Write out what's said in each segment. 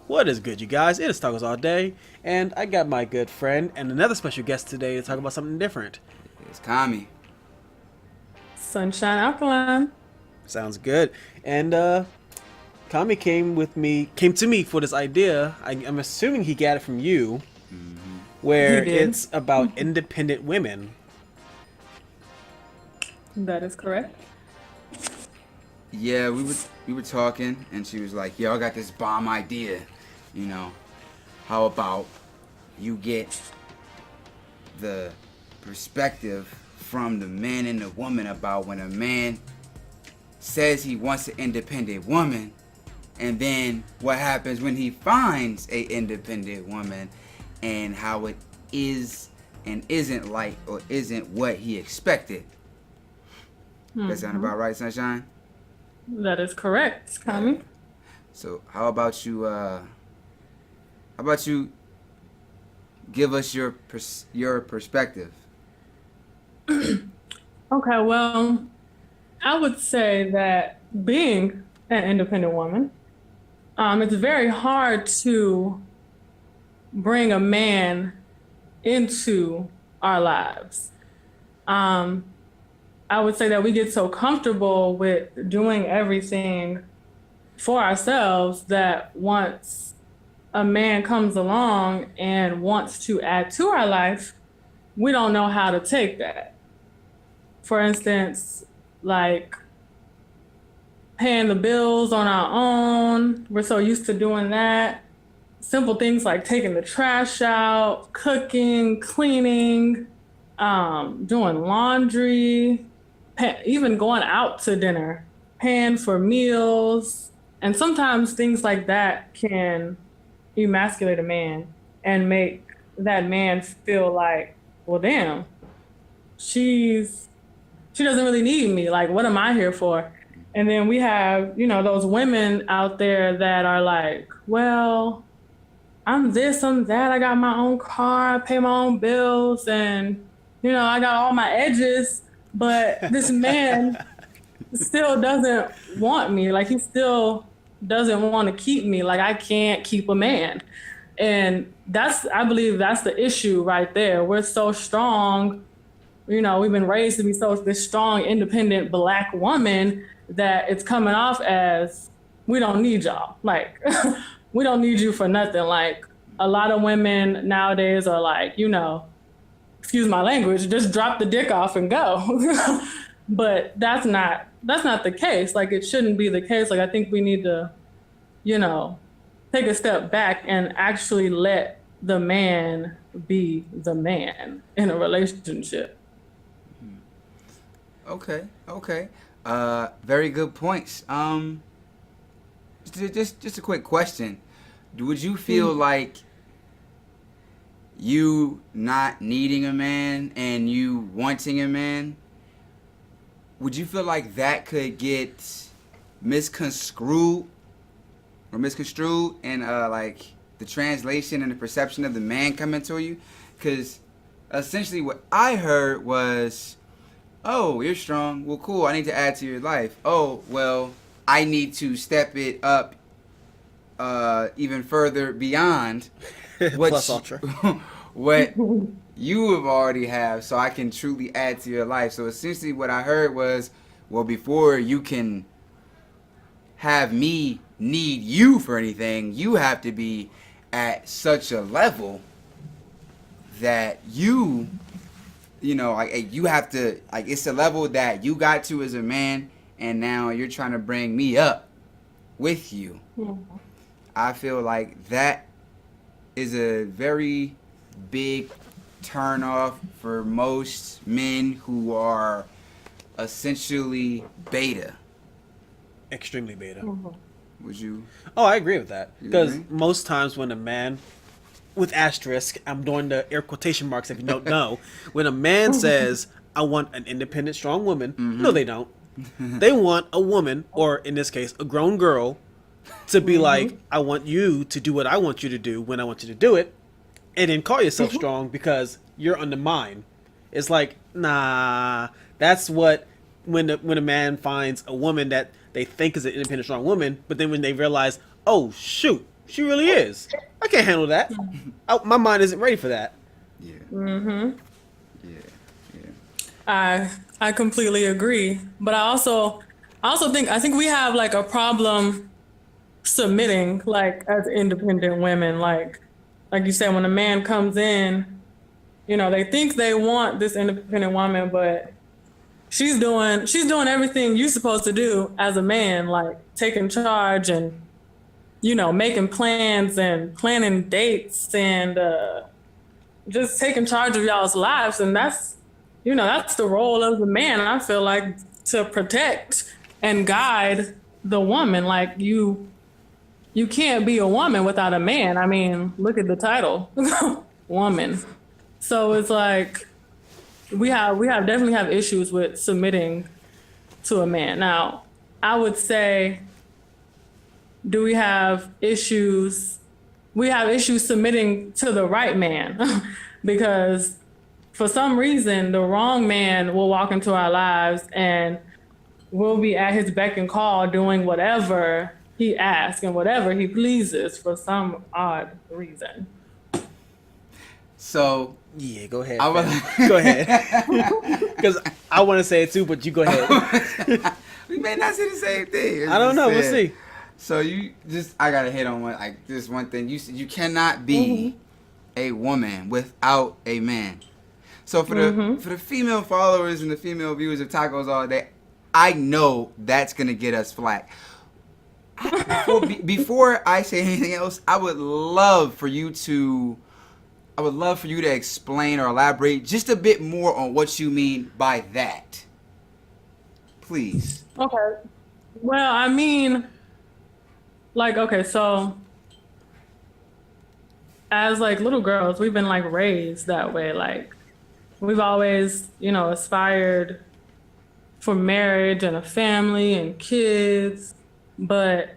What is good, you guys? It is Tacosallday, and I got my good friend and another special guest today to talk about something different. It's Kami. Sunshine Alkaline. Sounds good. And Kami came to me for this idea. I'm assuming he got it from you, He where did. it's about independent women. That is correct. Yeah, we were talking, and she was like, "Yo, I got this bomb idea. You know, how about you get the perspective from the man and the woman about when a man says he wants an independent woman, and then what happens when he finds a independent woman, and how it is and isn't like or isn't what he expected." That sound about right, Sunshine? That is correct, Kami. So how about you give us your perspective? Okay, well, I would say that being an independent woman, it's very hard to bring a man into our lives. I would say that we get so comfortable with doing everything for ourselves that once a man comes along and wants to add to our life, we don't know how to take that. For instance, like paying the bills on our own, we're so used to doing that. Simple things like taking the trash out, cooking, cleaning, doing laundry, even going out to dinner, paying for meals. And sometimes things like that can emasculate a man and make that man feel like, well, damn, she doesn't really need me. Like, what am I here for? And then we have, those women out there that are like, well, I'm this, I'm that. I got my own car, I pay my own bills, and, I got all my edges. But this man still doesn't want me. Like, he still doesn't want to keep me. Like, I can't keep a man. And I believe that's the issue right there. We're so strong. We've been raised to be this strong, independent Black woman that it's coming off as we don't need y'all. Like, we don't need you for nothing. Like, a lot of women nowadays are like, excuse my language, just drop the dick off and go. But that's not the case. Like, it shouldn't be the case. Like, I think we need to, take a step back and actually let the man be the man in a relationship. Okay. Very good points. Just a quick question. Would you feel like you not needing a man and you wanting a man, would you feel like that could get misconstrued and like the translation and the perception of the man coming to you? Because essentially what I heard was, oh, you're strong, well, cool, I need to add to your life. Oh, well, I need to step it up even further beyond what Plus ultra. what you have already have, so I can truly add to your life. So essentially what I heard was, well, before you can have me need you for anything, you have to be at such a level that you have to, like, it's a level that you got to as a man, and now you're trying to bring me up with you. Mm-hmm. I feel like that is a very big turn off for most men who are essentially beta. Extremely beta. Mm-hmm. Would you? Oh, I agree with that. You Because agree? most times when a man, with asterisk, I'm doing the air quotation marks if you don't know, when a man says, I want an independent, strong woman, no, they don't. They want a woman, or in this case, a grown girl, to be like, I want you to do what I want you to do when I want you to do it, and then call yourself strong because you're under mine. It's like, nah, that's what, when a man finds a woman that they think is an independent, strong woman, but then when they realize, oh, shoot, She really is. I can't handle that. My mind isn't ready for that. Yeah. Mm-hmm. Yeah. I completely agree. But I also think we have like a problem submitting, like as independent women. Like you said, when a man comes in, they think they want this independent woman, but she's doing everything you're supposed to do as a man, like taking charge and making plans and planning dates and just taking charge of y'all's lives. And that's the role of the man, I feel like, to protect and guide the woman. Like you can't be a woman without a man. I mean, look at the title, woman. So it's like we definitely have issues with submitting to a man. Now, I would say, do we have issues? We have issues submitting to the right man because for some reason the wrong man will walk into our lives and we'll be at his beck and call doing whatever he asks and whatever he pleases for some odd reason. So yeah, go ahead. go ahead. Because I want to say it too, but you go ahead. We may not say the same thing. I don't know. We'll see. So I gotta hit on this one thing. You cannot be a woman without a man. So for the female followers and the female viewers of Tacosallday, I know that's gonna get us flack. Before I say anything else, I would love for you to explain or elaborate just a bit more on what you mean by that. Please. Okay. Well, I mean, okay, so as little girls, we've been raised that way. Like we've always, aspired for marriage and a family and kids. But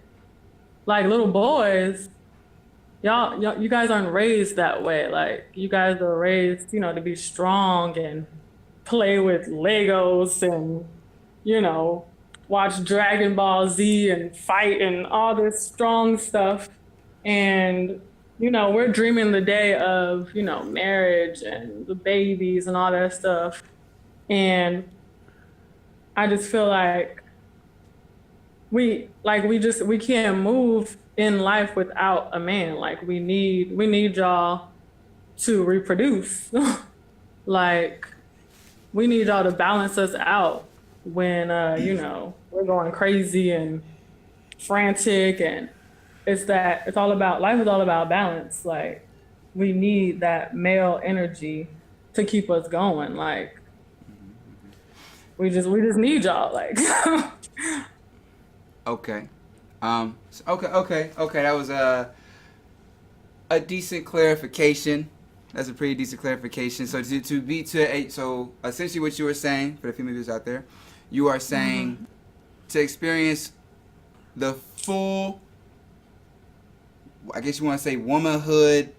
little boys, you guys aren't raised that way. Like you guys are raised, to be strong and play with Legos and, watch Dragon Ball Z and fight and all this strong stuff. And, we're dreaming the day of, marriage and the babies and all that stuff. And I just feel like we can't move in life without a man. Like we need y'all to reproduce. We need y'all to balance us out when we're going crazy and frantic, and life is all about balance. Like we need that male energy to keep us going. Like we just need y'all. Like Okay. Okay. That was a decent clarification. That's a pretty decent clarification. So so essentially what you were saying for the female viewers out there, you are saying to experience the full, I guess you want to say, womanhood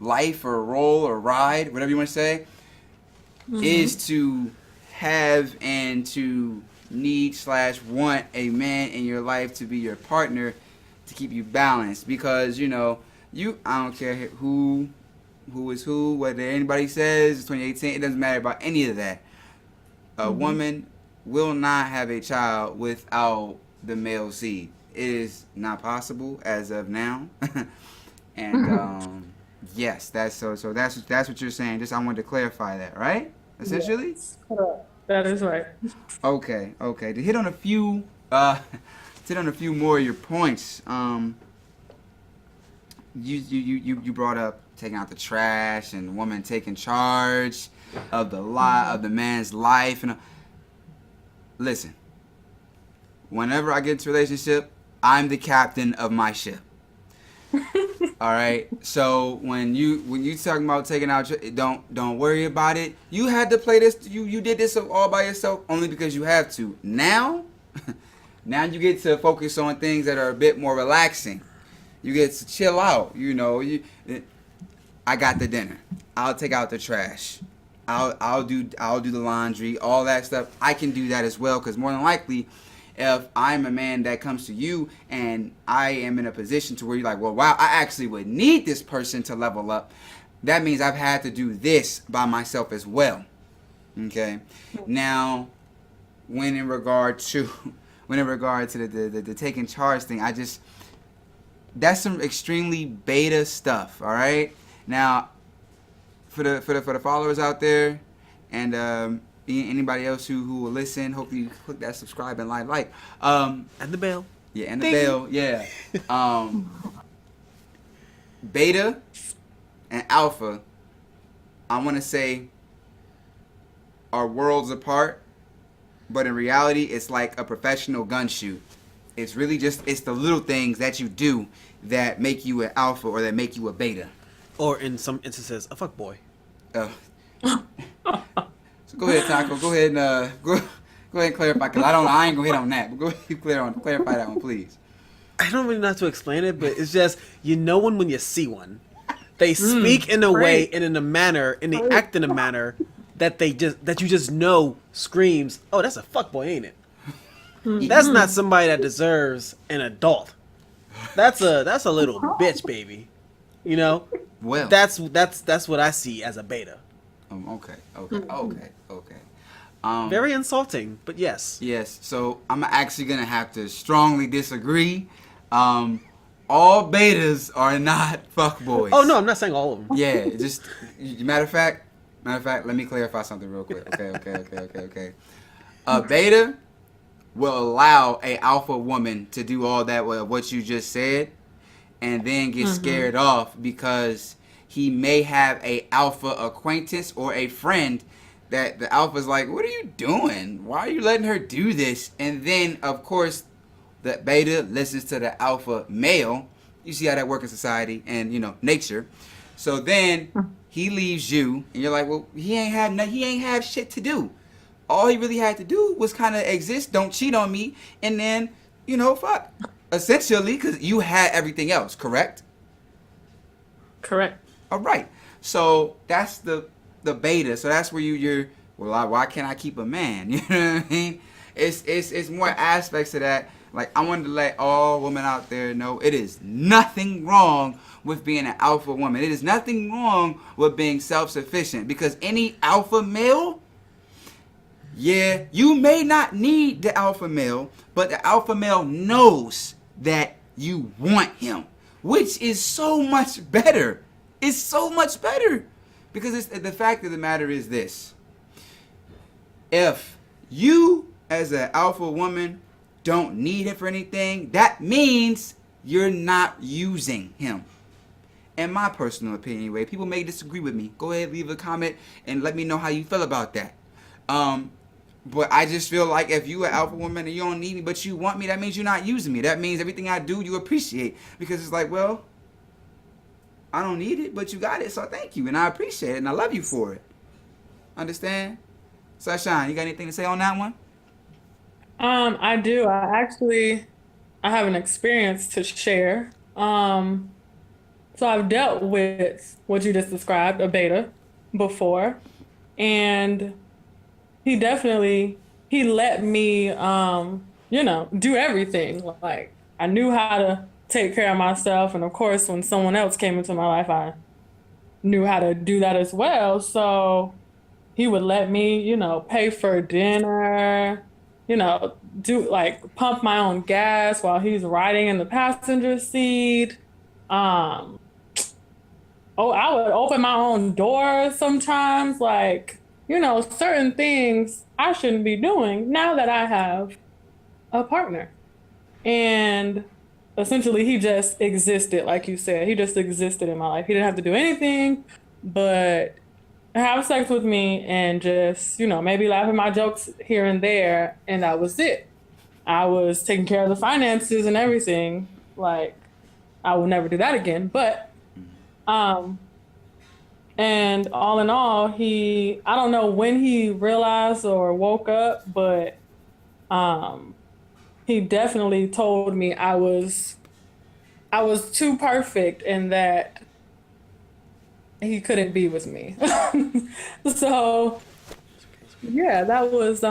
life or role or ride, whatever you want to say, is to have and to need/want a man in your life to be your partner to keep you balanced. Because I don't care who is who, whether anybody says it's 2018, it doesn't matter about any of that. A woman will not have a child without the male seed. It is not possible as of now. And yes, that's so that's what you're saying. Just I wanted to clarify that, right? Essentially? Yes. That is right. Okay. To hit on a few more of your points. You brought up taking out the trash and the woman taking charge of the man's life. And listen, whenever I get into a relationship, I'm the captain of my ship. All right. So when you talking about taking out, don't worry about it. You had to play this. You did this all by yourself only because you have to. Now you get to focus on things that are a bit more relaxing. You get to chill out. I got the dinner. I'll take out the trash. I'll do the laundry. All that stuff. I can do that as well because more than likely, if I'm a man that comes to you and I am in a position to where you're like, well, wow, I actually would need this person to level up, that means I've had to do this by myself as well. Okay. Now, when in regard to the taking charge thing, that's some extremely beta stuff. All right. Now, for the followers out there, and anybody else who will listen, hopefully you click that subscribe and like. And the bell. Yeah, and the Ding. bell. Yeah. Beta and alpha, I want to say, are worlds apart, but in reality, it's like a professional gun shoot. It's really it's the little things that you do that make you an alpha or that make you a beta. Or in some instances, a fuck boy. So go ahead, Taco. Go ahead and go ahead and clarify, because I ain't gonna hit on that. But go ahead, clarify that one, please. I don't really know how to explain it, but it's just when you see one. They speak in a way and in a manner, and they act in a manner that you just know screams, "Oh, that's a fuckboy, ain't it?" That's not somebody that deserves an adult. That's a little bitch, baby. You know? Well, That's what I see as a beta. Okay. Very insulting, but yes. Yes. So I'm actually gonna have to strongly disagree. All betas are not fuckboys. Oh no, I'm not saying all of them. Yeah, just matter of fact, let me clarify something real quick. Okay. A beta will allow a alpha woman to do all that what you just said, and then get scared off because he may have a alpha acquaintance or a friend that the alpha's like, what are you doing? Why are you letting her do this? And then of course the beta listens to the alpha male. You see how that works in society and nature. So then he leaves you, and you're like, well, he ain't have shit to do. All he really had to do was kind of exist, don't cheat on me, and then fuck. Essentially, because you had everything else, correct? Correct. All right. So that's the beta. So that's where you're. Well, why can't I keep a man? You know what I mean? It's more aspects of that. Like, I wanted to let all women out there know it is nothing wrong with being an alpha woman. It is nothing wrong with being self-sufficient, because any alpha male, yeah, you may not need the alpha male, but the alpha male knows that you want him, which is so much better. It's so much better, because the fact of the matter is this: if you as an alpha woman don't need him for anything, that means you're not using him. In my personal opinion, anyway. People may disagree with me. Go ahead, leave a comment and let me know how you feel about that. But I just feel like if you an alpha woman and you don't need me but you want me, that means you're not using me. That means everything I do you appreciate, because it's like, well, I don't need it, but you got it, so thank you, and I appreciate it, and I love you for it. Understand? Sunshine, you got anything to say on that one? I do. I have an experience to share. So I've dealt with what you just described, a beta, before, and he let me, do everything. Like, I knew how to take care of myself, and of course, when someone else came into my life, I knew how to do that as well. So he would let me, pay for dinner, do pump my own gas while he's riding in the passenger seat. I would open my own doors sometimes, certain things I shouldn't be doing now that I have a partner. And essentially he just existed, like you said. He just existed in my life. He didn't have to do anything but have sex with me and just, maybe laugh at my jokes here and there, and that was it. I was taking care of the finances and everything. Like, I will never do that again. But, and all in all, I don't know when he realized or woke up, but he definitely told me I was too perfect and that he couldn't be with me. So yeah, that was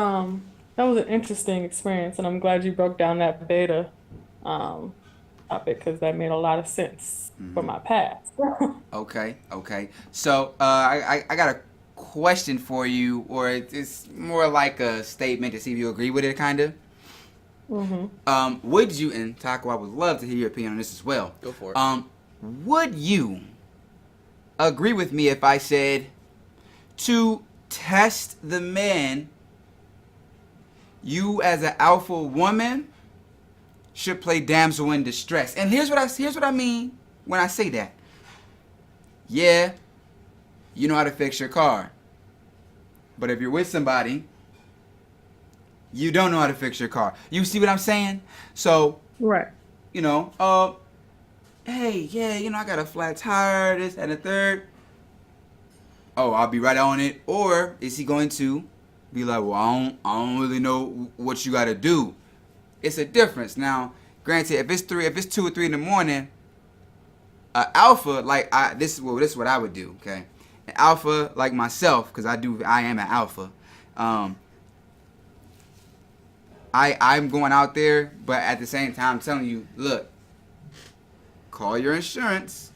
That was an interesting experience, and I'm glad you broke down that beta um, topic because that made a lot of sense for my past. Okay, okay. So I got a question for you, or it's more like a statement to see if you agree with it, kind of. Would you, and Taco, I would love to hear your opinion on this as well. Go for it. Would you agree with me if I said to test the man, you as an alpha woman should play damsel in distress? And here's what I mean when I say that. Yeah, you know how to fix your car. But if you're with somebody, you don't know how to fix your car. You see what I'm saying? So, Right. you know, hey, yeah, you know, I got a flat tire, this and the third. Oh, I'll be right on it. Or is he going to be like, well, I don't really know what you got to do. It's a difference. Now, granted, if it's 2 or 3 in the morning, alpha, like this is what I would do. Okay, an alpha like myself, because I am an alpha. I'm going out there, but at the same time, I'm telling you, look, call your insurance.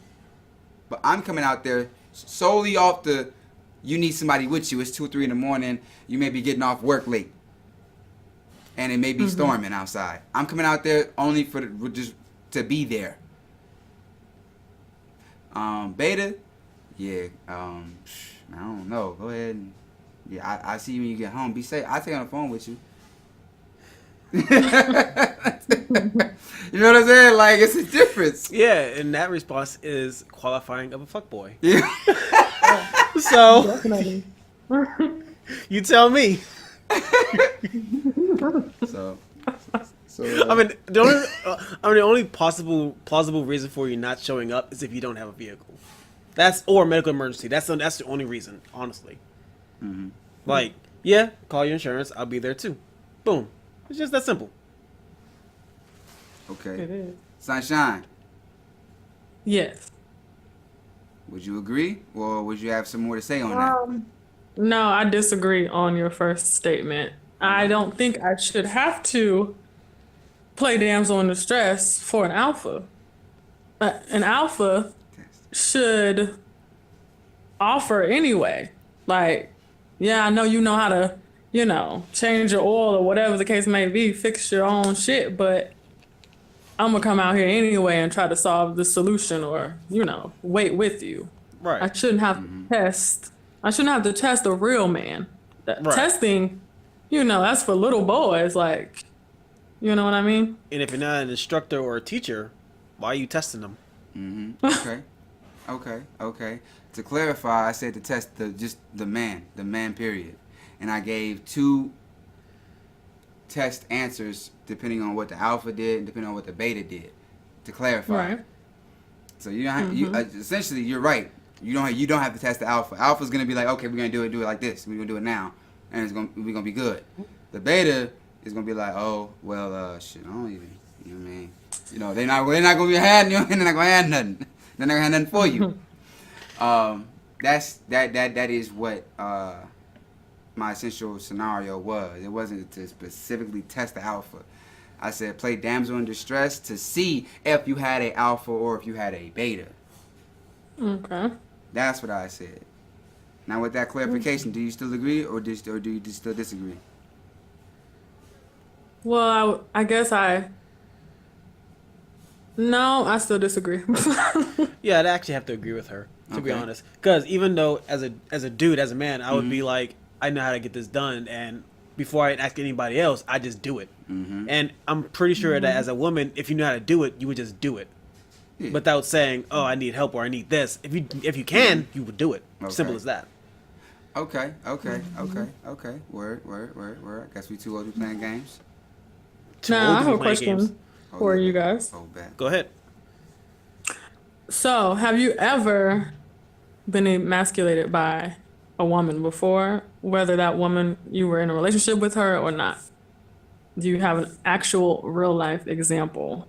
But I'm coming out there solely off you need somebody with you. It's 2 or 3 in the morning. You may be getting off work late, and it may be storming outside. I'm coming out there only just to be there. Beta, yeah. I don't know. Go ahead and I see you when you get home. Be safe. I'll stay on the phone with you. You know what I'm saying? Like, it's a difference. Yeah, and that response is qualifying of a fuckboy. Yeah. So, Definitely. you tell me. So I mean, the only plausible reason for you not showing up is if you don't have a vehicle. Or a medical emergency. That's the only reason, honestly. Like, yeah, call your insurance. I'll be there too. Boom. It's just that simple. okay. It is. Sunshine, Yes. would you agree, or would you have some more to say on that? No, I disagree on your first statement. I don't think I should have to play damsel in distress for an alpha. An alpha should offer anyway. Like, yeah, I know you know how to, change your oil or whatever the case may be, fix your own shit, but I'm gonna come out here anyway and try to solve the solution or, wait with you. Right. I shouldn't have to test. I shouldn't have to test a real man. Right. Testing, that's for little boys. Like, you know what I mean? And if you're not an instructor or a teacher, why are you testing them? Okay. To clarify, I said to test the man period, and I gave 2 test answers depending on what the alpha did and depending on what the beta did. To clarify, Right. so essentially you're right. You don't have to test the alpha. Alpha's gonna be like, okay, we're gonna do it like this. We're gonna do it now, and we're gonna be good. The beta is gonna be like, oh well, shit, I don't even, you know what I mean? They're not gonna be had, they're not gonna have nothing. They're not gonna have nothing for you. That is what my essential scenario was. It wasn't to specifically test the alpha. I said play damsel in distress to see if you had a alpha or if you had a beta. Okay. That's what I said. Now, with that clarification, do you still agree or do you still disagree? Well, I guess No, I still disagree. Yeah, I'd actually have to agree with her, to be Okay. honest. Because even though as a dude, as a man, I would be like, I know how to get this done, and before I ask anybody else, I just do it. And I'm pretty sure that as a woman, if you know how to do it, you would just do it, without saying, "Oh, I need help" or "I need this." If you can, you would do it. Simple Okay. as that. Okay. Word. I guess we too old to be playing games. Now, I have a Playing question games. for you guys. Oh, bad. Go ahead. So, have you ever been emasculated by a woman before, whether that woman you were in a relationship with her or not? Do you have an actual real life example?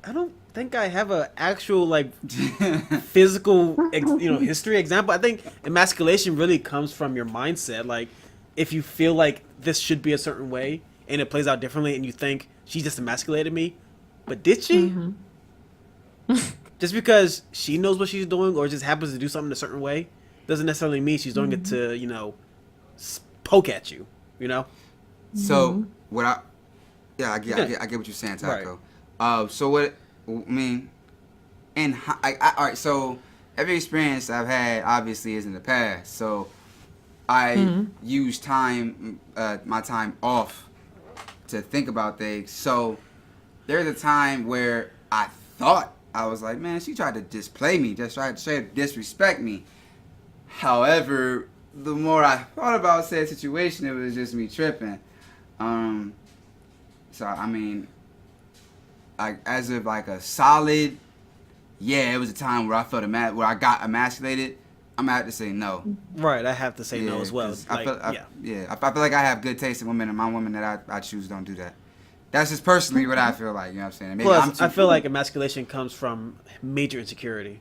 I don't think I have a actual like physical history example. I think emasculation really comes from your mindset. Like if you feel like this should be a certain way and it plays out differently, and you think she just emasculated me, but did she? Just because she knows what she's doing or just happens to do something a certain way doesn't necessarily mean she's doing it to poke at you. So what I get what you're saying, Taco. Right. So what I mean, all right. So every experience I've had obviously is in the past. So I use my time off to think about things. So there's a time where I thought I was like, man, she tried to display me, just tried to disrespect me. However, the more I thought about said situation, it was just me tripping. So I mean, as of like a solid, it was a time where I felt where I got emasculated. I'm gonna have to say no. Right, I have to say no as well. I feel like I have good taste in women, and my women that I choose don't do that. That's just personally what I feel like. You know what I'm saying? Maybe Plus, I feel like emasculation comes from major insecurity,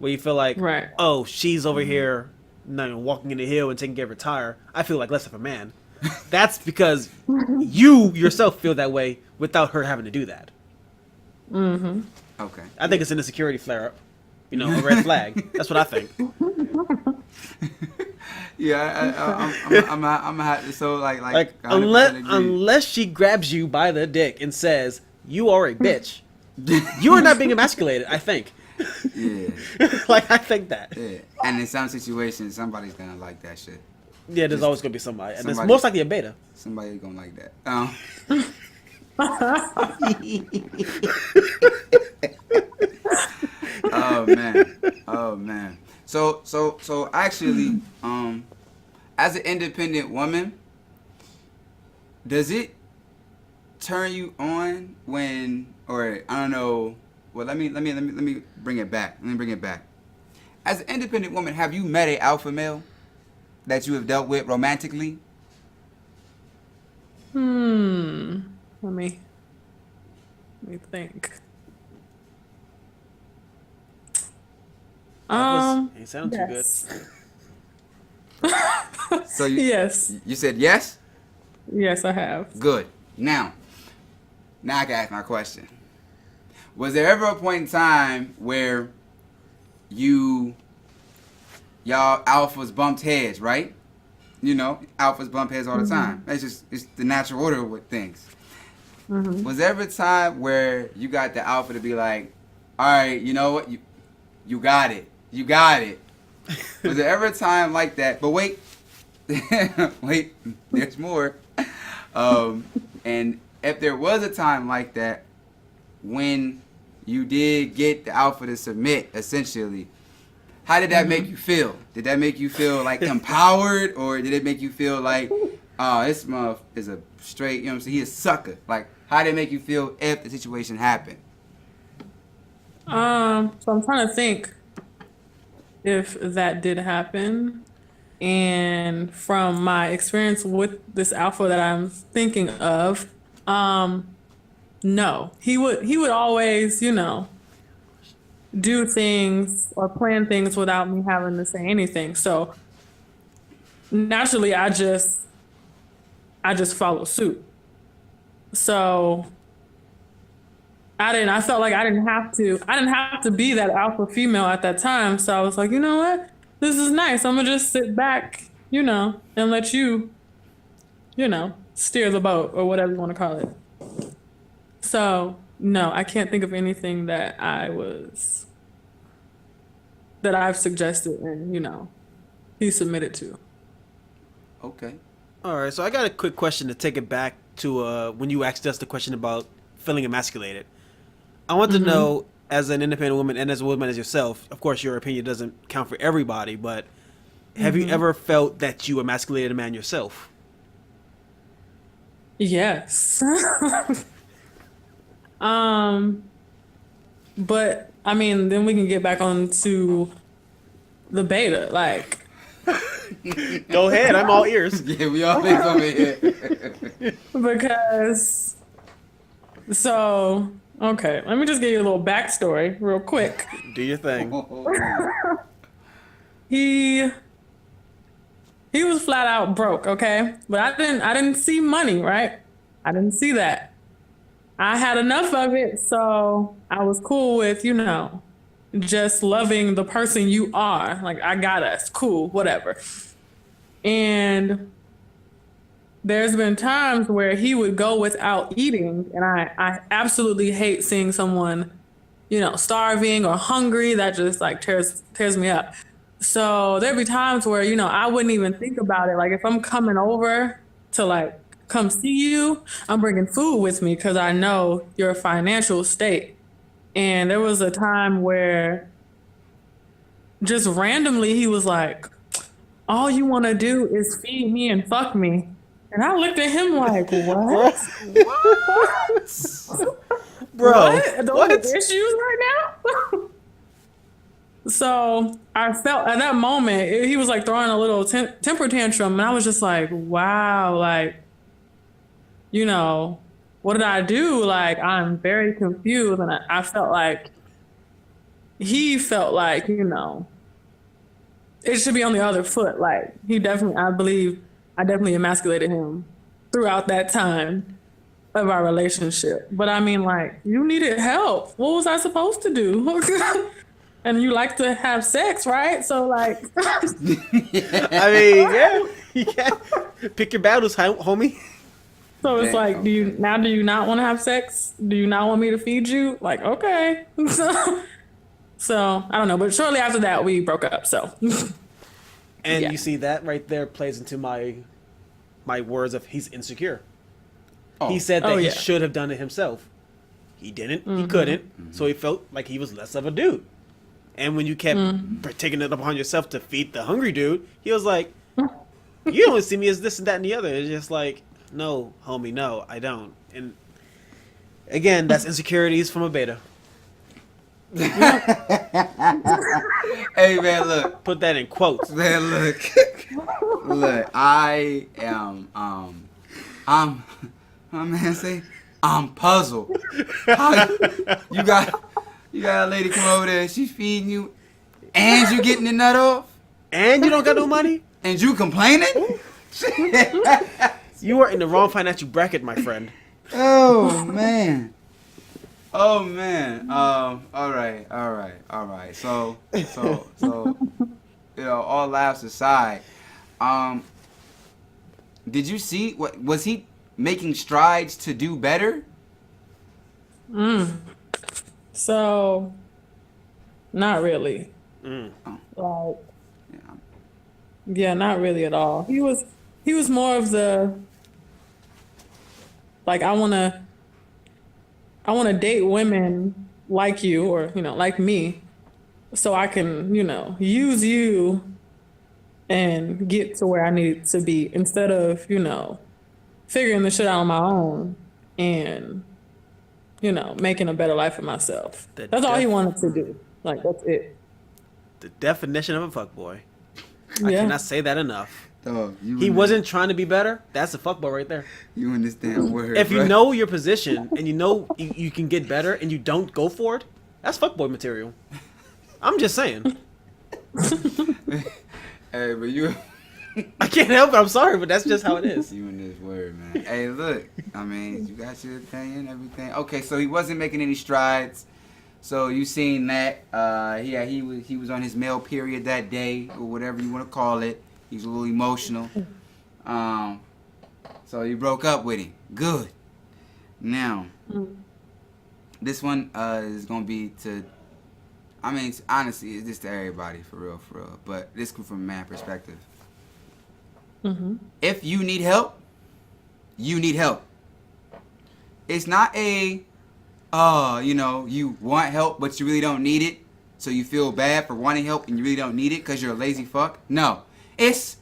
where you feel like, oh, she's over here, walking in the hill and taking care of her tire. I feel like less of a man. That's because you yourself feel that way without her having to do that. Okay. I think it's an insecurity flare-up. A red flag. That's what I think. I'm gonna so like unless she grabs you by the dick and says you are a bitch, you are not being emasculated. I think. Yeah. I think that. Yeah. And in some situations, somebody's gonna like that shit. Yeah, there's always gonna be somebody, and it's most likely a beta. Somebody's gonna like that. Oh man. So actually, as an independent woman, does it turn you on when, or I don't know? Well, let me bring it back. As an independent woman, have you met an alpha male that you have dealt with romantically? Let me think. Ain't sound too good. So yes. You said yes? Yes, I have. Good. Now I can ask my question. Was there ever a point in time where y'all alphas bumped heads, right? Alphas bump heads all the time. It's the natural order with things. Was there ever a time where you got the alpha to be like, all right, you know what? You got it. You got it. Was there ever a time like that? But wait, there's more. And if there was a time like that, when you did get the alpha to submit, essentially, how did that make you feel? Did that make you feel like empowered, or did it make you feel like, oh, this motherfucker is a straight, he a sucker? Like, how did it make you feel if the situation happened? So I'm trying to think if that did happen. And from my experience with this alpha that I'm thinking of, no. He would always, do things or plan things without me having to say anything. So naturally I just follow suit. So I felt like I didn't have to be that alpha female at that time. So I was like, you know what? This is nice. I'm gonna just sit back, and let you, steer the boat or whatever you want to call it. So no, I can't think of anything that I've suggested and, he submitted to. Okay. All right, so I got a quick question to take it back to when you asked us the question about feeling emasculated. I want to know, as an independent woman and as a woman as yourself, of course your opinion doesn't count for everybody, but have you ever felt that you emasculated a man yourself? Yes. But I mean, then we can get back on to the beta. Like, go ahead, I'm all ears. Yeah, we all think over here. Because, so Okay, let me just give you a little backstory real quick. Do your thing. He he was flat out broke, okay? But I didn't see money, right? I didn't see that. I had enough of it, so I was cool with, just loving the person you are. Like, I got us, cool, whatever. And there's been times where he would go without eating, and I absolutely hate seeing someone, starving or hungry. That just like tears me up. So there'd be times where, I wouldn't even think about it. Like if I'm coming over to like come see you, I'm bringing food with me because I know your financial state. And there was a time where just randomly he was like, all you want to do is feed me and fuck me. And I looked at him like, what? Bro, What? Those what? are issues right now? So I felt at that moment, he was like throwing a little temper tantrum. And I was just like, wow, like, what did I do? Like, I'm very confused. And I felt like he felt like, it should be on the other foot. Like, I definitely emasculated him throughout that time of our relationship. But I mean, like, you needed help. What was I supposed to do? And you like to have sex, right? So, like, I mean, yeah, you can't pick your battles, homie. so it's like, do you not want to have sex? Do you not want me to feed you? Like, okay. So I don't know. But shortly after that, we broke up. So. And Yeah. you see that right there plays into my words of he's insecure. He said that he should have done it himself. He didn't. He couldn't. So he felt like he was less of a dude. And when you kept taking it upon yourself to feed the hungry dude, he was like, you don't see me as this and that and the other. It's just like, no, homie, no, I don't. And again, that's insecurities from a beta. Hey man, look. Put that in quotes. Man, look. Look, I am my man say I'm puzzled. How, you got a lady come over there, she's feeding you, and you getting the nut off, And you don't got no money? and you complaining? You are in the wrong financial bracket, my friend. Oh man. Oh man. All right. So, all laughs aside, did you see what was he making strides to do better? So, not really. Mm. Like, Yeah. yeah, not really at all. He was more of the like I wanna date women like you or like me, so I can use you and get to where I need to be instead of figuring the shit out on my own and making a better life for myself. That's all he wanted to do. Like, that's it. The definition of a fuckboy. I Yeah. cannot say that enough. Dog, He wasn't trying to be better. That's a fuckboy right there. You understand word? If you right? know your position and you know you can get better and you don't go for it, that's fuckboy material. I'm just saying. Hey, but you. I can't help it. I'm sorry, but that's just how it is. You in this word, man. Hey, look. I mean, you got your opinion, everything. Okay, so he wasn't making any strides. So you seen that? Yeah, he was on his male period that day, or whatever you want to call it. He's a little emotional. So you broke up with him. Good. Now, this one is gonna be to. I mean, honestly, it's just to everybody, for real. But this comes from a man perspective. If you need help, you need help. It's not you want help, but you really don't need it. So you feel bad for wanting help and you really don't need it because you're a lazy fuck. No. It's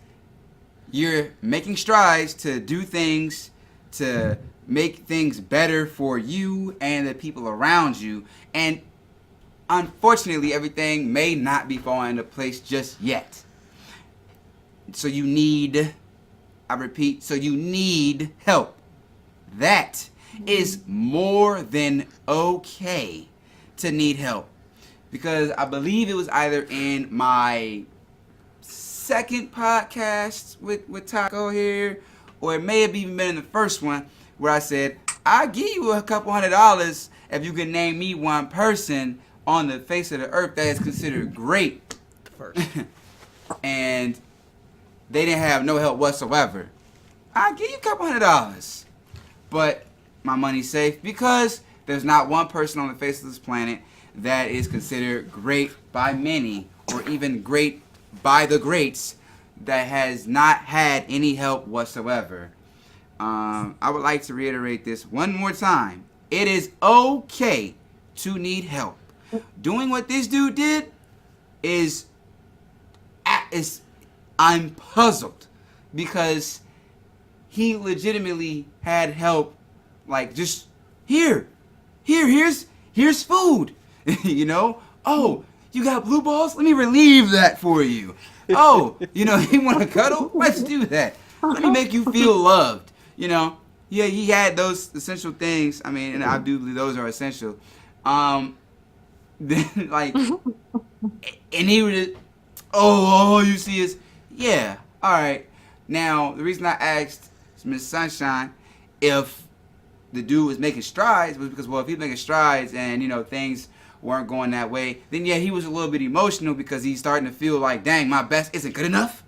you're making strides to do things to make things better for you and the people around you. And unfortunately, everything may not be falling into place just yet. So you need, I repeat, so you need help. That is more than okay to need help. Because I believe it was either in my second podcast with Taco here, or it may have even been in the first one where I said, I'll give you a couple $100 if you can name me one person on the face of the earth that is considered great. First. And they didn't have no help whatsoever. I'll give you a couple $100. But my money's safe because there's not one person on the face of this planet that is considered great by many, or even great by the greats, that has not had any help whatsoever. I would like to reiterate this one more time. It is okay to need help. Doing what this dude did is I'm puzzled, because he legitimately had help, like, just here's food. You know, oh, you got blue balls? Let me relieve that for you. Oh, you know, you want to cuddle? Let's do that. Let me make you feel loved. You know, yeah, he had those essential things. I mean, and I do believe those are essential. Then, like, and he would, all you see is, yeah, all right. Now, the reason I asked Miss Sunshine if the dude was making strides was because, well, if he's making strides and, you know, things weren't going that way, then yeah, he was a little bit emotional because he's starting to feel like, dang, my best isn't good enough,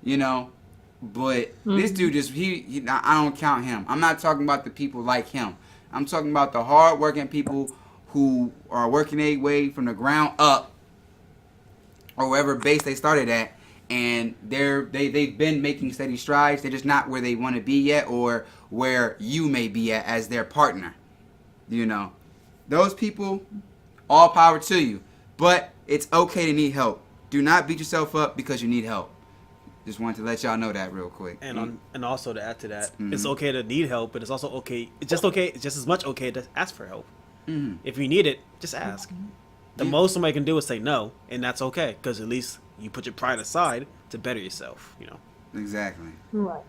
you know. But this dude just, I don't count him. I'm not talking about the people like him. I'm talking about the hard-working people who are working their way from the ground up, or wherever base they started at, and they've been making steady strides. They're just not where they want to be yet, or where you may be at as their partner. You know, those people, all power to you. But it's okay to need help. Do not beat yourself up because you need help. Just wanted to let y'all know that real quick. And also to add to that, it's okay to need help, but it's also okay. It's just as much okay to ask for help. If you need it, just ask. The most somebody can do is say no, and that's okay, because at least you put your pride aside to better yourself. You know. Exactly. Right.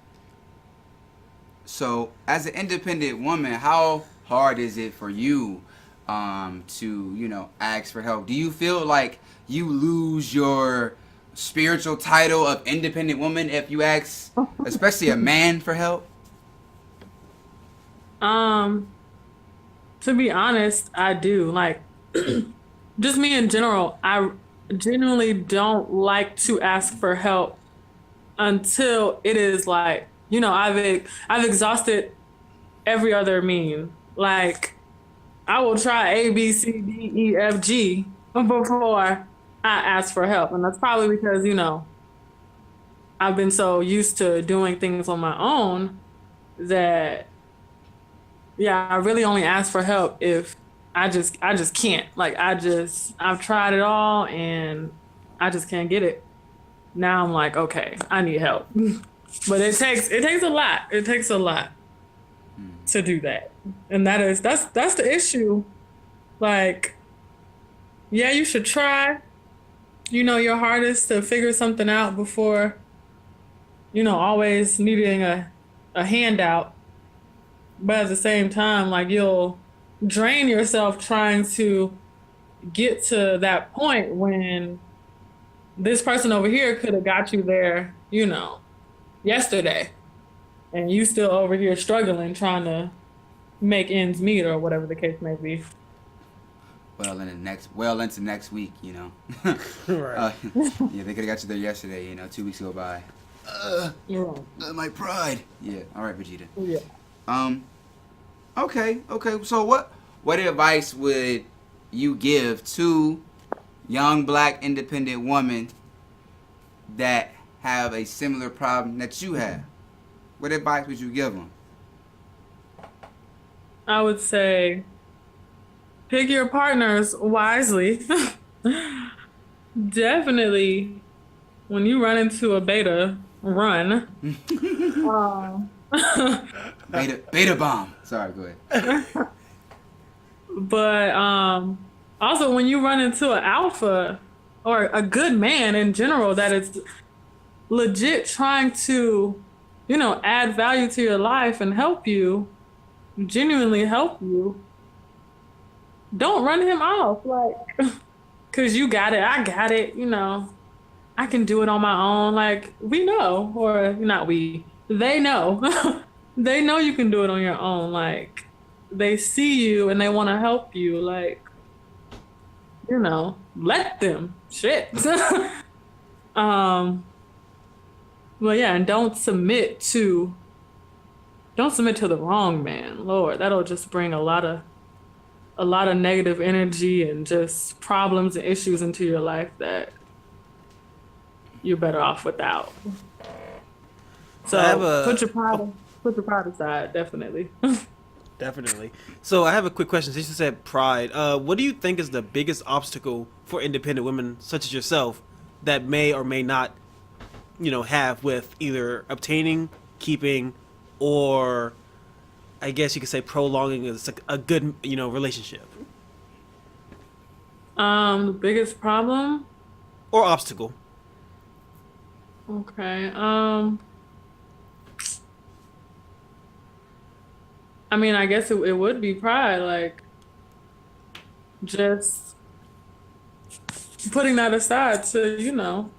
So, as an independent woman, how hard is it for you to, you know, ask for help? Do you feel like you lose your spiritual title of independent woman if you ask, especially a man, for help? To be honest, I do. Like, just me in general, I genuinely don't like to ask for help until it is like, you know, I've exhausted every other mean. Like, I will try A, B, C, D, E, F, G before I ask for help. And that's probably because, you know, I've been so used to doing things on my own that, yeah, I really only ask for help if I just can't. Like, I've tried it all and I just can't get it. Now I'm like, okay, I need help. But it takes a lot. It takes a lot to do that. And that's the issue. Like, yeah, you should try, you know, your hardest to figure something out before, you know, always needing a handout. But at the same time, like, you'll drain yourself trying to get to that point when this person over here could have got you there, you know, yesterday. And you still over here struggling, trying to make ends meet, or whatever the case may be. Well, into next week, you know. Right. Yeah, they could have got you there yesterday, you know, 2 weeks go by. My pride. Yeah. All right, Vegeta. Yeah. Okay. So what advice would you give to young black independent women that have a similar problem that you have? What advice would you give them? I would say pick your partners wisely. Definitely, when you run into a beta, run. Beta bomb. Sorry, go ahead. But also, when you run into an alpha or a good man in general that is legit trying to, you know, add value to your life and help you, genuinely help you, don't run him off. Like, cause you got it, I got it, I can do it on my own. Like, we know, or not we, they know. They know you can do it on your own. Like, they see you and they want to help you. Like, let them. Shit. um, well, yeah, and don't submit to the wrong man. Lord, that'll just bring a lot of negative energy and just problems and issues into your life that you're better off without. So I have a put your pride aside, definitely. definitely. So I have a quick question. Since you said pride, what do you think is the biggest obstacle for independent women such as yourself that may or may not, have with either obtaining, keeping, or I guess you could say prolonging a good, relationship The biggest problem. or obstacle? Okay. I mean, I guess it would be pride, like just putting that aside to,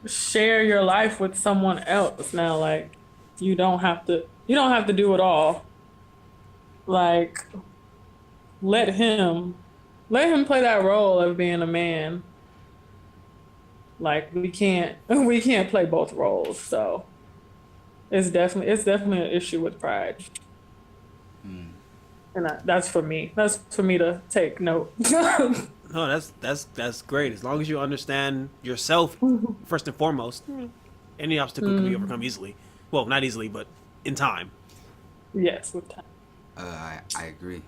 share your life with someone else now. Like, you don't have to do it all. Like, let him play that role of being a man. Like, we can't play both roles. So it's definitely an issue with pride. And that's for me. That's for me to take note. No, that's great. As long as you understand yourself first and foremost, any obstacle can be overcome easily. Well, not easily, but in time. Yes, with time. I agree.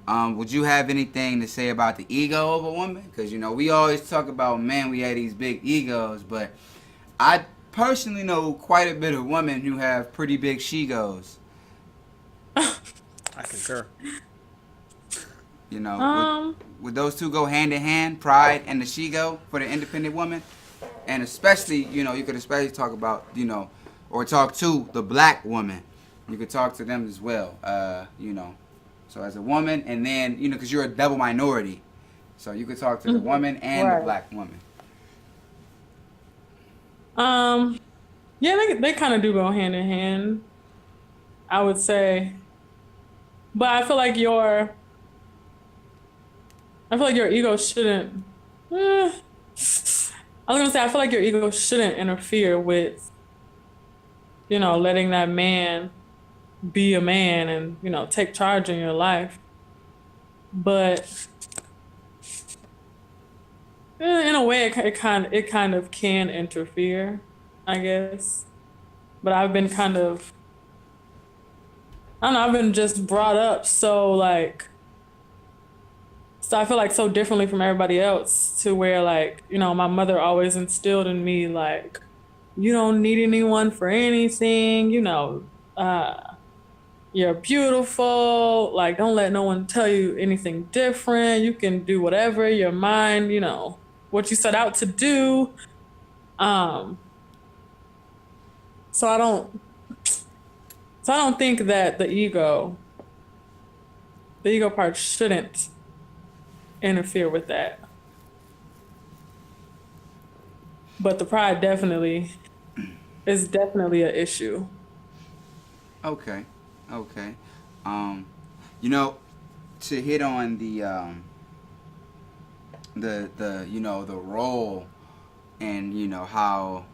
Would you have anything to say about the ego of a woman? Because, we always talk about men, we have these big egos, but I personally know quite a bit of women who have pretty big she-goes. I concur. Would those two go hand in hand, pride and the she-go for the independent woman? And especially, you could especially talk about, or talk to the black woman. You could talk to them as well, So as a woman, and then, because you're a double minority. So you could talk to the woman and Right. the black woman. Yeah, they kind of do go hand in hand, I would say. But I feel like your ego shouldn't. I was gonna say I feel like your ego shouldn't interfere with, letting that man be a man and take charge in your life. But in a way, it kind of can interfere, I guess. But I've been kind of, I don't know, I've been just brought up so I feel like so differently from everybody else to where my mother always instilled in me you don't need anyone for anything, you're beautiful, don't let no one tell you anything different. You can do whatever your mind, what you set out to do. So I don't think that the ego part shouldn't interfere with that. But the pride is definitely an issue. Okay. To hit on the role and how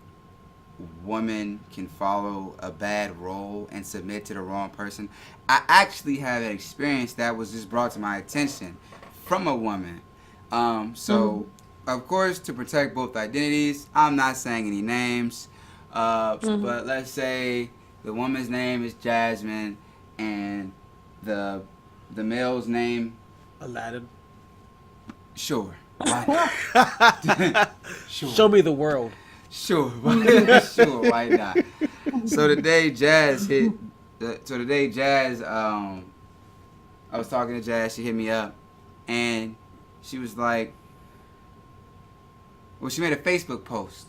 women can follow a bad role and submit to the wrong person. I actually had an experience that was just brought to my attention from a woman. Of course, to protect both identities, I'm not saying any names, but let's say the woman's name is Jasmine and the male's name Aladdin. Sure. Sure. Show me the world. Sure, why not? So today, Jazz, I was talking to Jazz. She hit me up, and she was like, well, she made a Facebook post,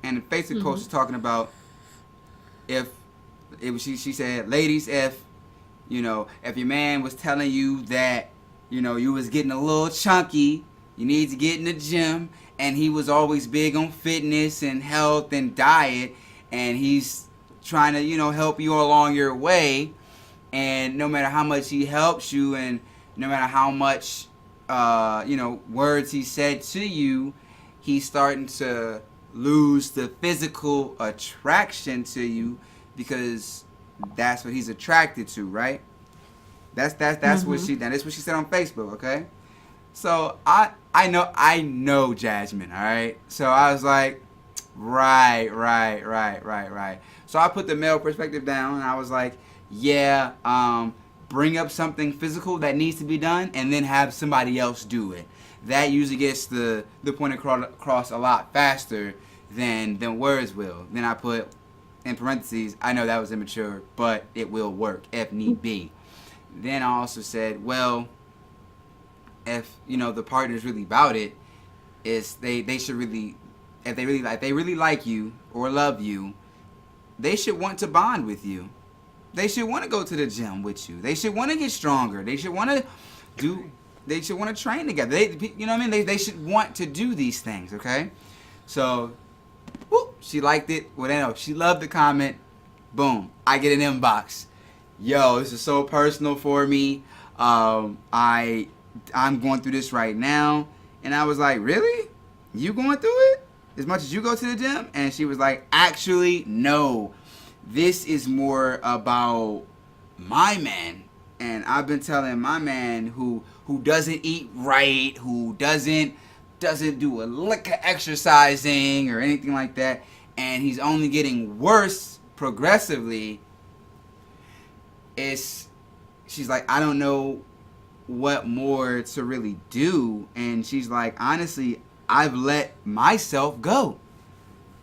and the Facebook post was talking about she said, ladies, if You know, if your man was telling you that, you know, you was getting a little chunky, you need to get in the gym, and he was always big on fitness and health and diet, and he's trying to, you know, help you along your way, and no matter how much he helps you and no matter how much, you know, words he said to you, he's starting to lose the physical attraction to you because that's what he's attracted to, right? That's what she done. That's what she said on Facebook, okay? So I know Jasmine, all right? So I was like, right. So I put the male perspective down and I was like, yeah, bring up something physical that needs to be done and then have somebody else do it. That usually gets the point across a lot faster than words will. Then I put in parentheses, I know that was immature, but it will work if need be. Then I also said, well, if you know the partner's really about it, is they should really, if they really like you or love you, they should want to bond with you. They should want to go to the gym with you. They should want to get stronger. They should want to They should want to train together. You know what I mean? They should want to do these things. Okay, so, whoop, she liked it. Well, no, she loved the comment. Boom, I get an inbox. Yo, this is so personal for me. I'm going through this right now, and I was like, really? You going through it? As much as you go to the gym? And she was like, actually, no. This is more about my man. And I've been telling my man who doesn't eat right, who doesn't do a lick of exercising or anything like that, and he's only getting worse progressively. She's like, I don't know what more to really do. And she's like, honestly, I've let myself go.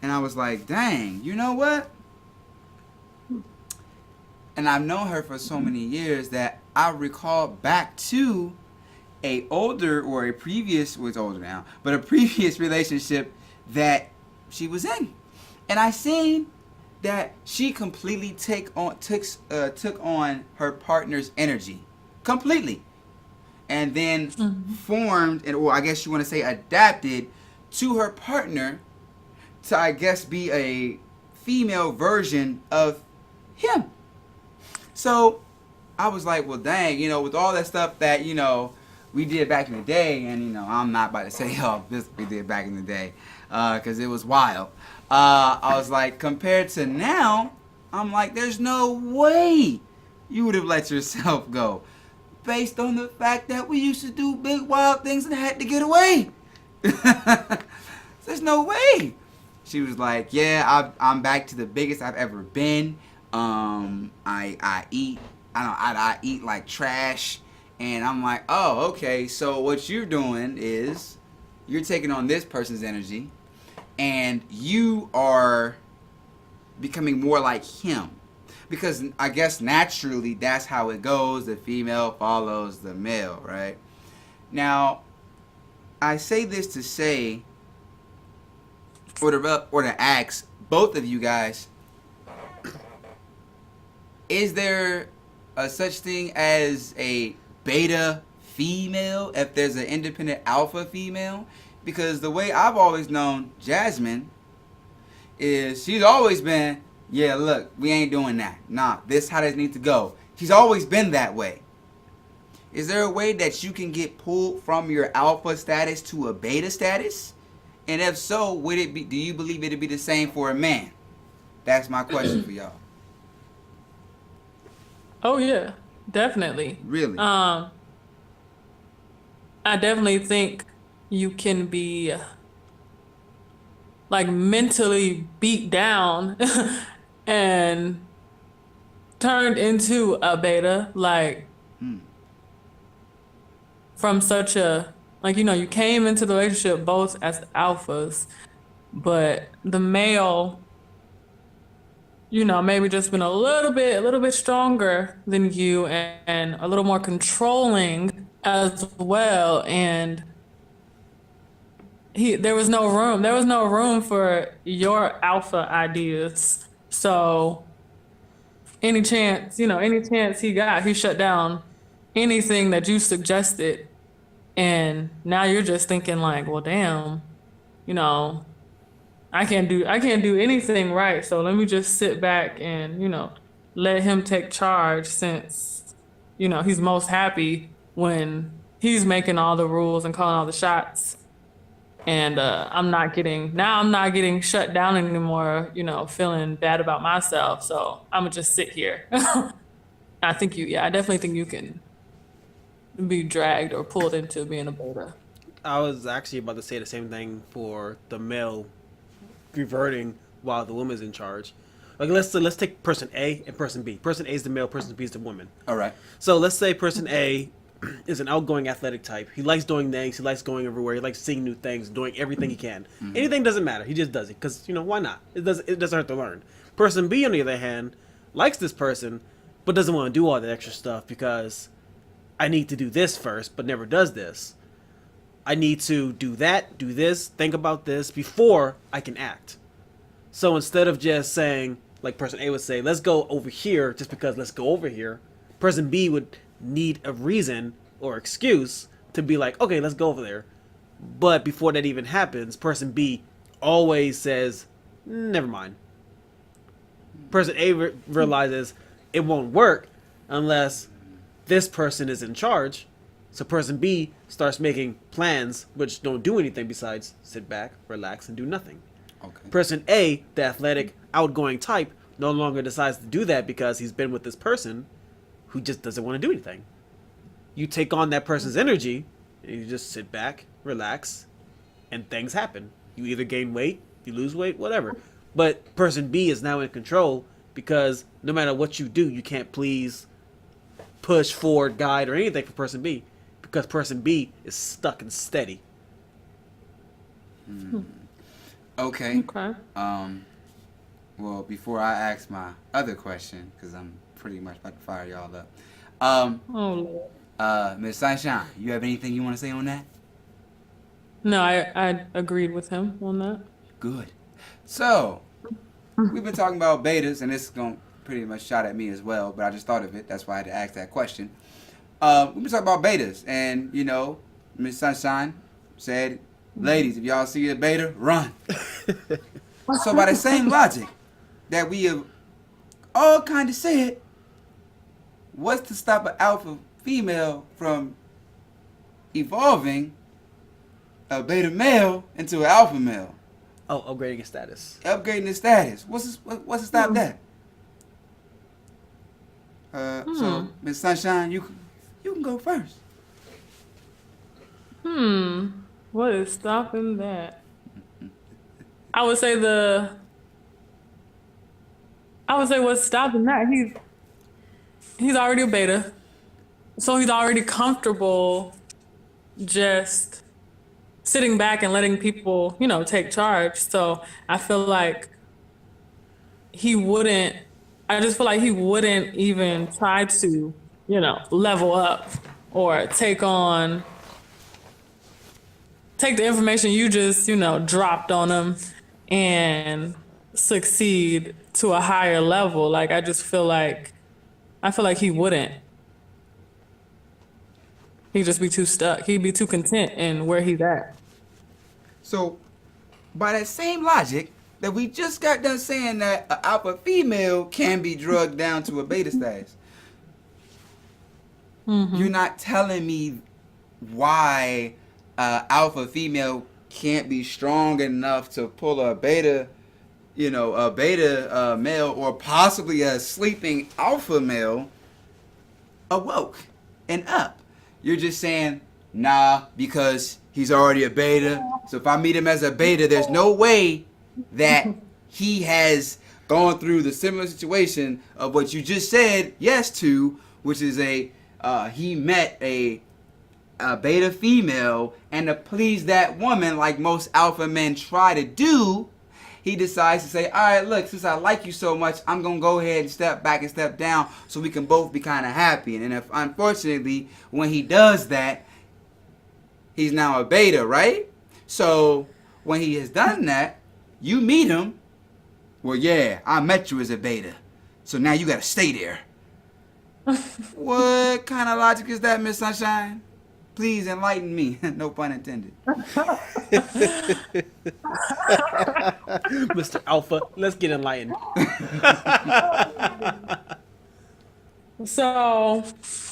And I was like, dang, you know what? And I've known her for so many years that I recall back to a previous relationship that she was in. And I seen that she completely took on her partner's energy. Completely. And then formed, or I guess you want to say adapted to her partner to, I guess, be a female version of him. So I was like, well, dang, you know, with all that stuff that, you know, we did back in the day, and, you know, I'm not about to say, oh, this we did back in the day, because it was wild. I was like, compared to now, I'm like, there's no way you would have let yourself go. Based on the fact that we used to do big wild things and had to get away. There's no way. She was like, yeah, I'm back to the biggest I've ever been. I eat like trash. And I'm like, oh, okay, so what you're doing is you're taking on this person's energy and you are becoming more like him. Because I guess naturally that's how it goes. The female follows the male, right? Now, I say this to say, or to ask both of you guys, is there a such thing as a beta female if there's an independent alpha female? Because the way I've always known Jasmine is she's always been, yeah, look, we ain't doing that. Nah, this how this needs to go. She's always been that way. Is there a way that you can get pulled from your alpha status to a beta status? And if so, would it be? Do you believe it'd be the same for a man? That's my question for y'all. Oh yeah, definitely. Really? I definitely think you can be like mentally beat down and turned into a beta, like from such a, like, you know, you came into the relationship both as alphas, but the male, you know, maybe just been a little bit stronger than you and a little more controlling as well. And there was no room for your alpha ideas. So any chance he got, he shut down anything that you suggested. And now you're just thinking like, well, damn, you know, I can't do anything right. So let me just sit back and, let him take charge since, he's most happy when he's making all the rules and calling all the shots. And I'm not getting shut down anymore, feeling bad about myself. So I'm gonna just sit here. I definitely think you can be dragged or pulled into being a beta. I was actually about to say the same thing for the male reverting while the woman's in charge. Like let's take person A and person B. Person A is the male, person B is the woman. All right. So let's say person A is an outgoing athletic type. He likes doing things. He likes going everywhere. He likes seeing new things, doing everything he can. Anything doesn't matter. He just does it because why not? It doesn't hurt to learn. Person B on the other hand likes this person, but doesn't want to do all the extra stuff because I need to do this first, but never does this. I need to do that, do this, think about this before I can act. So instead of just saying, like person A would say, let's go over here just because let's go over here, person B would need a reason or excuse to be like, okay, let's go over there. But before that even happens, person B always says, never mind. Person A realizes it won't work unless this person is in charge. So person B starts making plans which don't do anything besides sit back, relax, and do nothing. Okay. Person A, the athletic, outgoing type, no longer decides to do that because he's been with this person who just doesn't want to do anything. You take on that person's energy, and you just sit back, relax, and things happen. You either gain weight, you lose weight, whatever. But person B is now in control because no matter what you do, you can't please, push, forward, guide, or anything for person B because person B is stuck and steady. Okay. Okay. Well, before I ask my other question, because I'm pretty much about to fire y'all up. Oh, Lord. Miss Sunshine, you have anything you want to say on that? No, I agreed with him on that. Good. So, we've been talking about betas, and this is going to pretty much shot at me as well, but I just thought of it. That's why I had to ask that question. We've been talking about betas, and, Miss Sunshine said, ladies, if y'all see a beta, run. So, by the same logic that we have all kind of said, what's to stop an alpha female from evolving a beta male into an alpha male? Oh, upgrading his status. Upgrading his status. What's to stop that? So, Miss Sunshine, you can go first. What is stopping that? I would say what's stopping that. He's already a beta. So he's already comfortable just sitting back and letting people, take charge. So I feel like I just feel like he wouldn't even try to, level up or take the information you just, dropped on him and succeed to a higher level. Like, I feel like he wouldn't. He'd just be too stuck. He'd be too content in where he's at. So, by that same logic that we just got done saying that an alpha female can be drugged down to a beta status, you're not telling me why alpha female can't be strong enough to pull a beta, male or possibly a sleeping alpha male awoke and up. You're just saying, nah, because he's already a beta. So if I meet him as a beta, there's no way that he has gone through the similar situation of what you just said yes to, which is he met a beta female, and to please that woman, like most alpha men try to do, he decides to say, all right, look, since I like you so much, I'm going to go ahead and step back and step down so we can both be kind of happy. And if, unfortunately, when he does that, he's now a beta, right? So when he has done that, you meet him. Well, yeah, I met you as a beta. so now you gotta stay there. What kind of logic is that, Miss Sunshine? Please enlighten me. No pun intended. Mr. Alpha, let's get enlightened. So,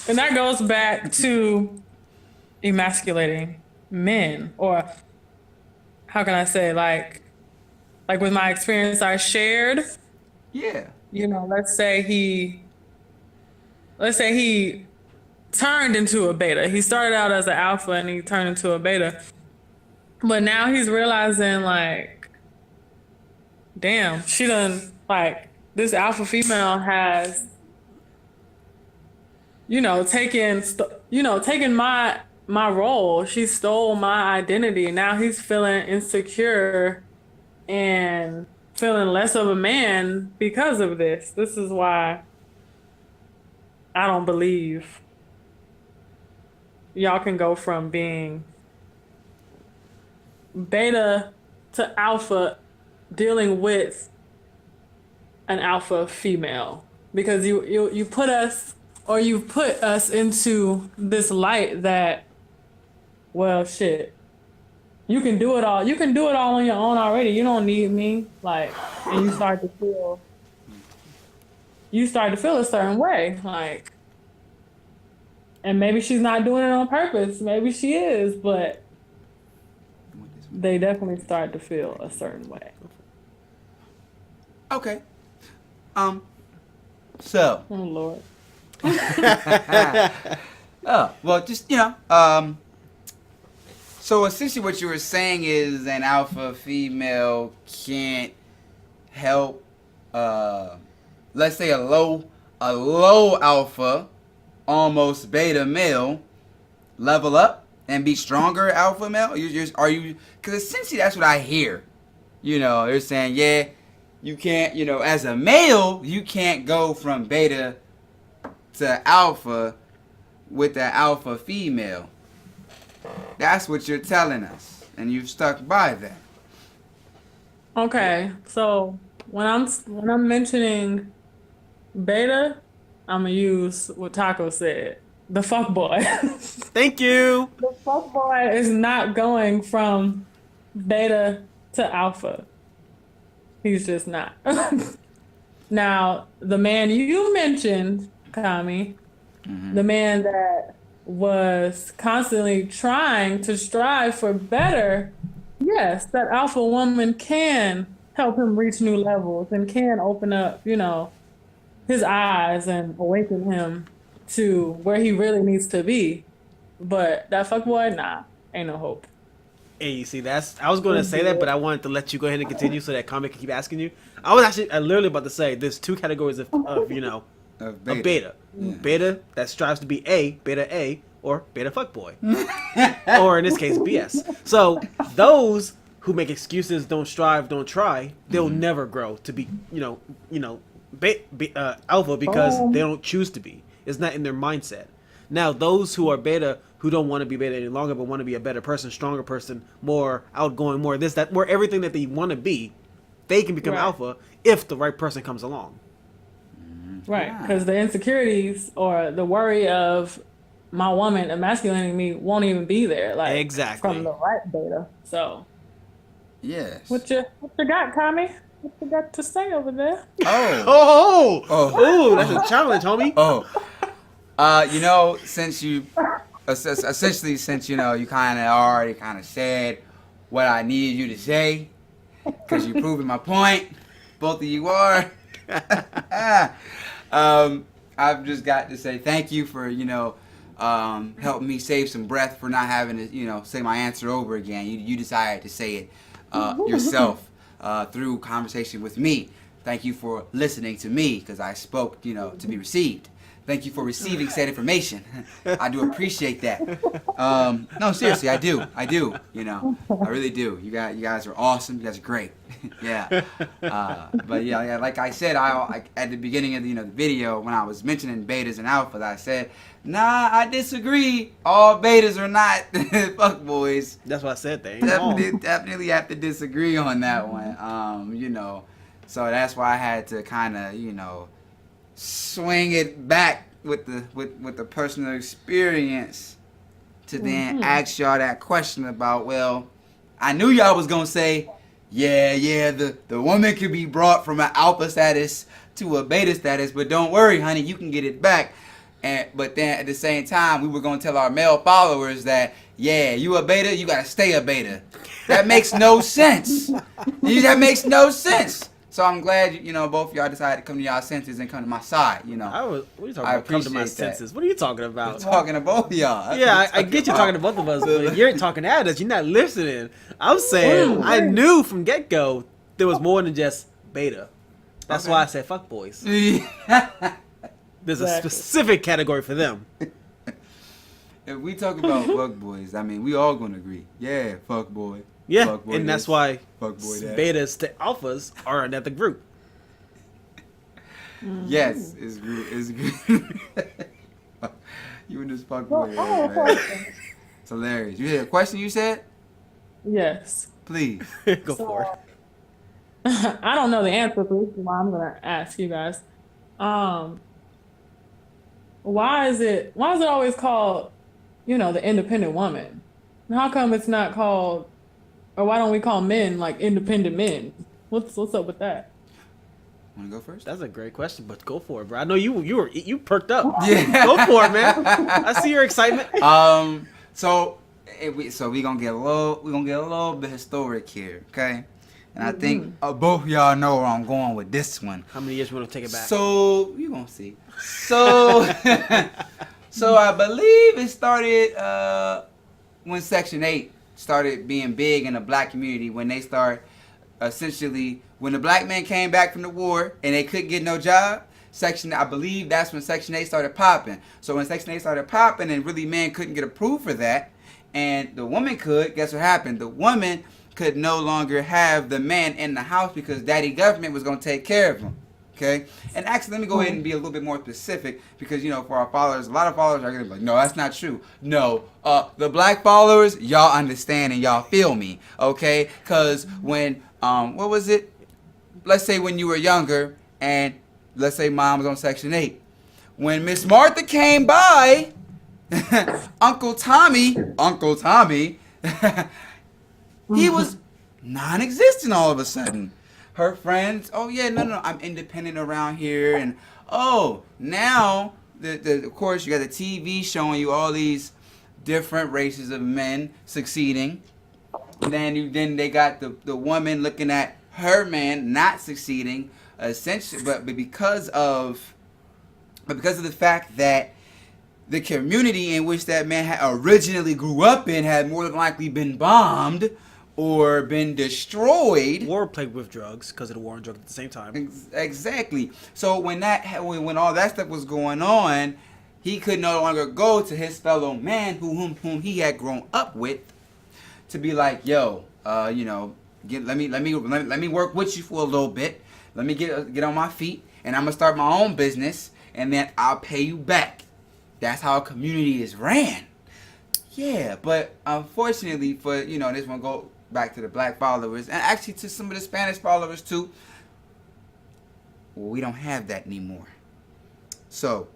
and that goes back to emasculating men, or how can I say, like with my experience I shared, Yeah. you know, let's say he turned into a beta. He started out as an alpha and he turned into a beta. But now he's realizing, like, damn, she done, like, this alpha female has, taken my role. She stole my identity. Now he's feeling insecure and feeling less of a man because of this. This is why I don't believe y'all can go from being beta to alpha dealing with an alpha female, because you put us into this light that, well, shit, you can do it all on your own already. You don't need me. Like, and you start to feel a certain way, like, and maybe she's not doing it on purpose. Maybe she is, but they definitely start to feel a certain way. Okay. So. Oh Lord. Oh, well, just, so essentially what you were saying is an alpha female can't help, let's say a low alpha, almost beta male, level up and be stronger alpha male? Because essentially that's what I hear. They're saying, yeah, you can't, as a male, you can't go from beta to alpha with the alpha female. That's what you're telling us, and you've stuck by that. Okay, so when I'm mentioning beta, I'm gonna use what Taco said. The fuck boy. Thank you. The fuck boy is not going from beta to alpha. He's just not. Now, the man you mentioned, Kami, the man that was constantly trying to strive for better, yes, that alpha woman can help him reach new levels and can open up, his eyes and awaken him to where he really needs to be. But that fuckboy, nah, ain't no hope. Hey, you see, I was going to say that, but I wanted to let you go ahead and continue so that Comic can keep asking you. I literally about to say there's two categories of beta. Yeah. Beta that strives to be beta A, or beta fuckboy. Or in this case, BS. So those who make excuses, don't strive, don't try, they'll never grow to be, alpha because they don't choose to be. It's not in their mindset. Now, those who are beta, who don't want to be beta any longer, but want to be a better person, stronger person, more outgoing, more this, that, more everything that they want to be, they can become alpha if the right person comes along. Right, because the insecurities or the worry of my woman emasculating me won't even be there. Like, exactly. From the right beta. So. Yes. What you got, Kami? What you got to say over there? Oh, that's a challenge, homie. Since you kind of already kind of said what I needed you to say, because you're proving my point, both of you are. I've just got to say thank you for helping me save some breath for not having to say my answer over again. You decided to say it yourself through conversation with me. Thank you for listening to me, because I spoke to be received. Thank you for receiving said information. I do appreciate that. No, seriously, I do. I really do. You guys are awesome. You guys are great. Yeah. But yeah, like I said, at the beginning of the video, when I was mentioning betas and alphas, I said, nah, I disagree. All betas are not fuckboys. That's what I said. They definitely have to disagree on that one. So that's why I had to kind of swing it back with the personal experience to then ask y'all that question about, well, I knew y'all was gonna say, yeah, the woman could be brought from an alpha status to a beta status, but don't worry, honey, you can get it back. But then at the same time, we were gonna tell our male followers that, yeah, you a beta, you gotta stay a beta. That makes no sense. That makes no sense. So I'm glad both of y'all decided to come to y'all senses and come to my side. What are you talking I about? Come to my appreciate that. senses. What are you talking about? I'm talking to both of y'all. That's Yeah, what I I'm get you about. talking to both of us, but you're talking at us. You're not listening. I'm saying I knew from get go there was more than just beta. That's why I said fuck boys. There's a specific category for them. If we talk about fuck boys, I mean, we all gonna agree. Yeah, fuck boy. Yeah, Fuck boy and this, that's why fuck boy that. betas to alphas are another group. Yes, it's group. You and this fuck boy, man. It's hilarious. You had a question you said? Yes. Please. Go for it. I don't know the answer, but this is why I'm gonna ask you guys. Why is it always called, the independent woman? How come it's not called, or why don't we call men like independent men? What's up with that? Want to go first? That's a great question, but go for it, bro. I know you perked up. Yeah. Go for it, man. I see your excitement. So we gonna get a little bit historic here, okay? And I think both of y'all know where I'm going with this one. How many years we want to take it back? So you gonna see. So so I believe it started when Section 8 started being big in the black community, when they start essentially when the black men came back from the war and they couldn't get no job. I believe that's when Section 8 started popping. So when Section 8 started popping and really men couldn't get approved for that, and the woman could, guess what happened? The woman could no longer have the man in the house because daddy government was going to take care of him. Okay? And actually, let me go ahead and be a little bit more specific because, for our followers, a lot of followers are going to be like, no, that's not true. No, the black followers, y'all understand and y'all feel me. Okay? Because when, what was it? Let's say when you were younger and let's say mom was on Section 8. When Miss Martha came by, Uncle Tommy, he was non-existent all of a sudden. Her friends, oh yeah, no, I'm independent around here, and oh, now of course you got the TV showing you all these different races of men succeeding. Then they got the woman looking at her man not succeeding, essentially, but because of the fact that the community in which that man had originally grew up in had more than likely been bombed or been destroyed. Or played with drugs because of the war on drugs at the same time. Exactly. So when all that stuff was going on, he could no longer go to his fellow man whom he had grown up with to be like, yo, let me work with you for a little bit. Let me get on my feet, and I'm gonna start my own business, and then I'll pay you back. That's how a community is ran. Yeah, but unfortunately for, this one go back to the black followers, and actually to some of the Spanish followers too, we don't have that anymore. So,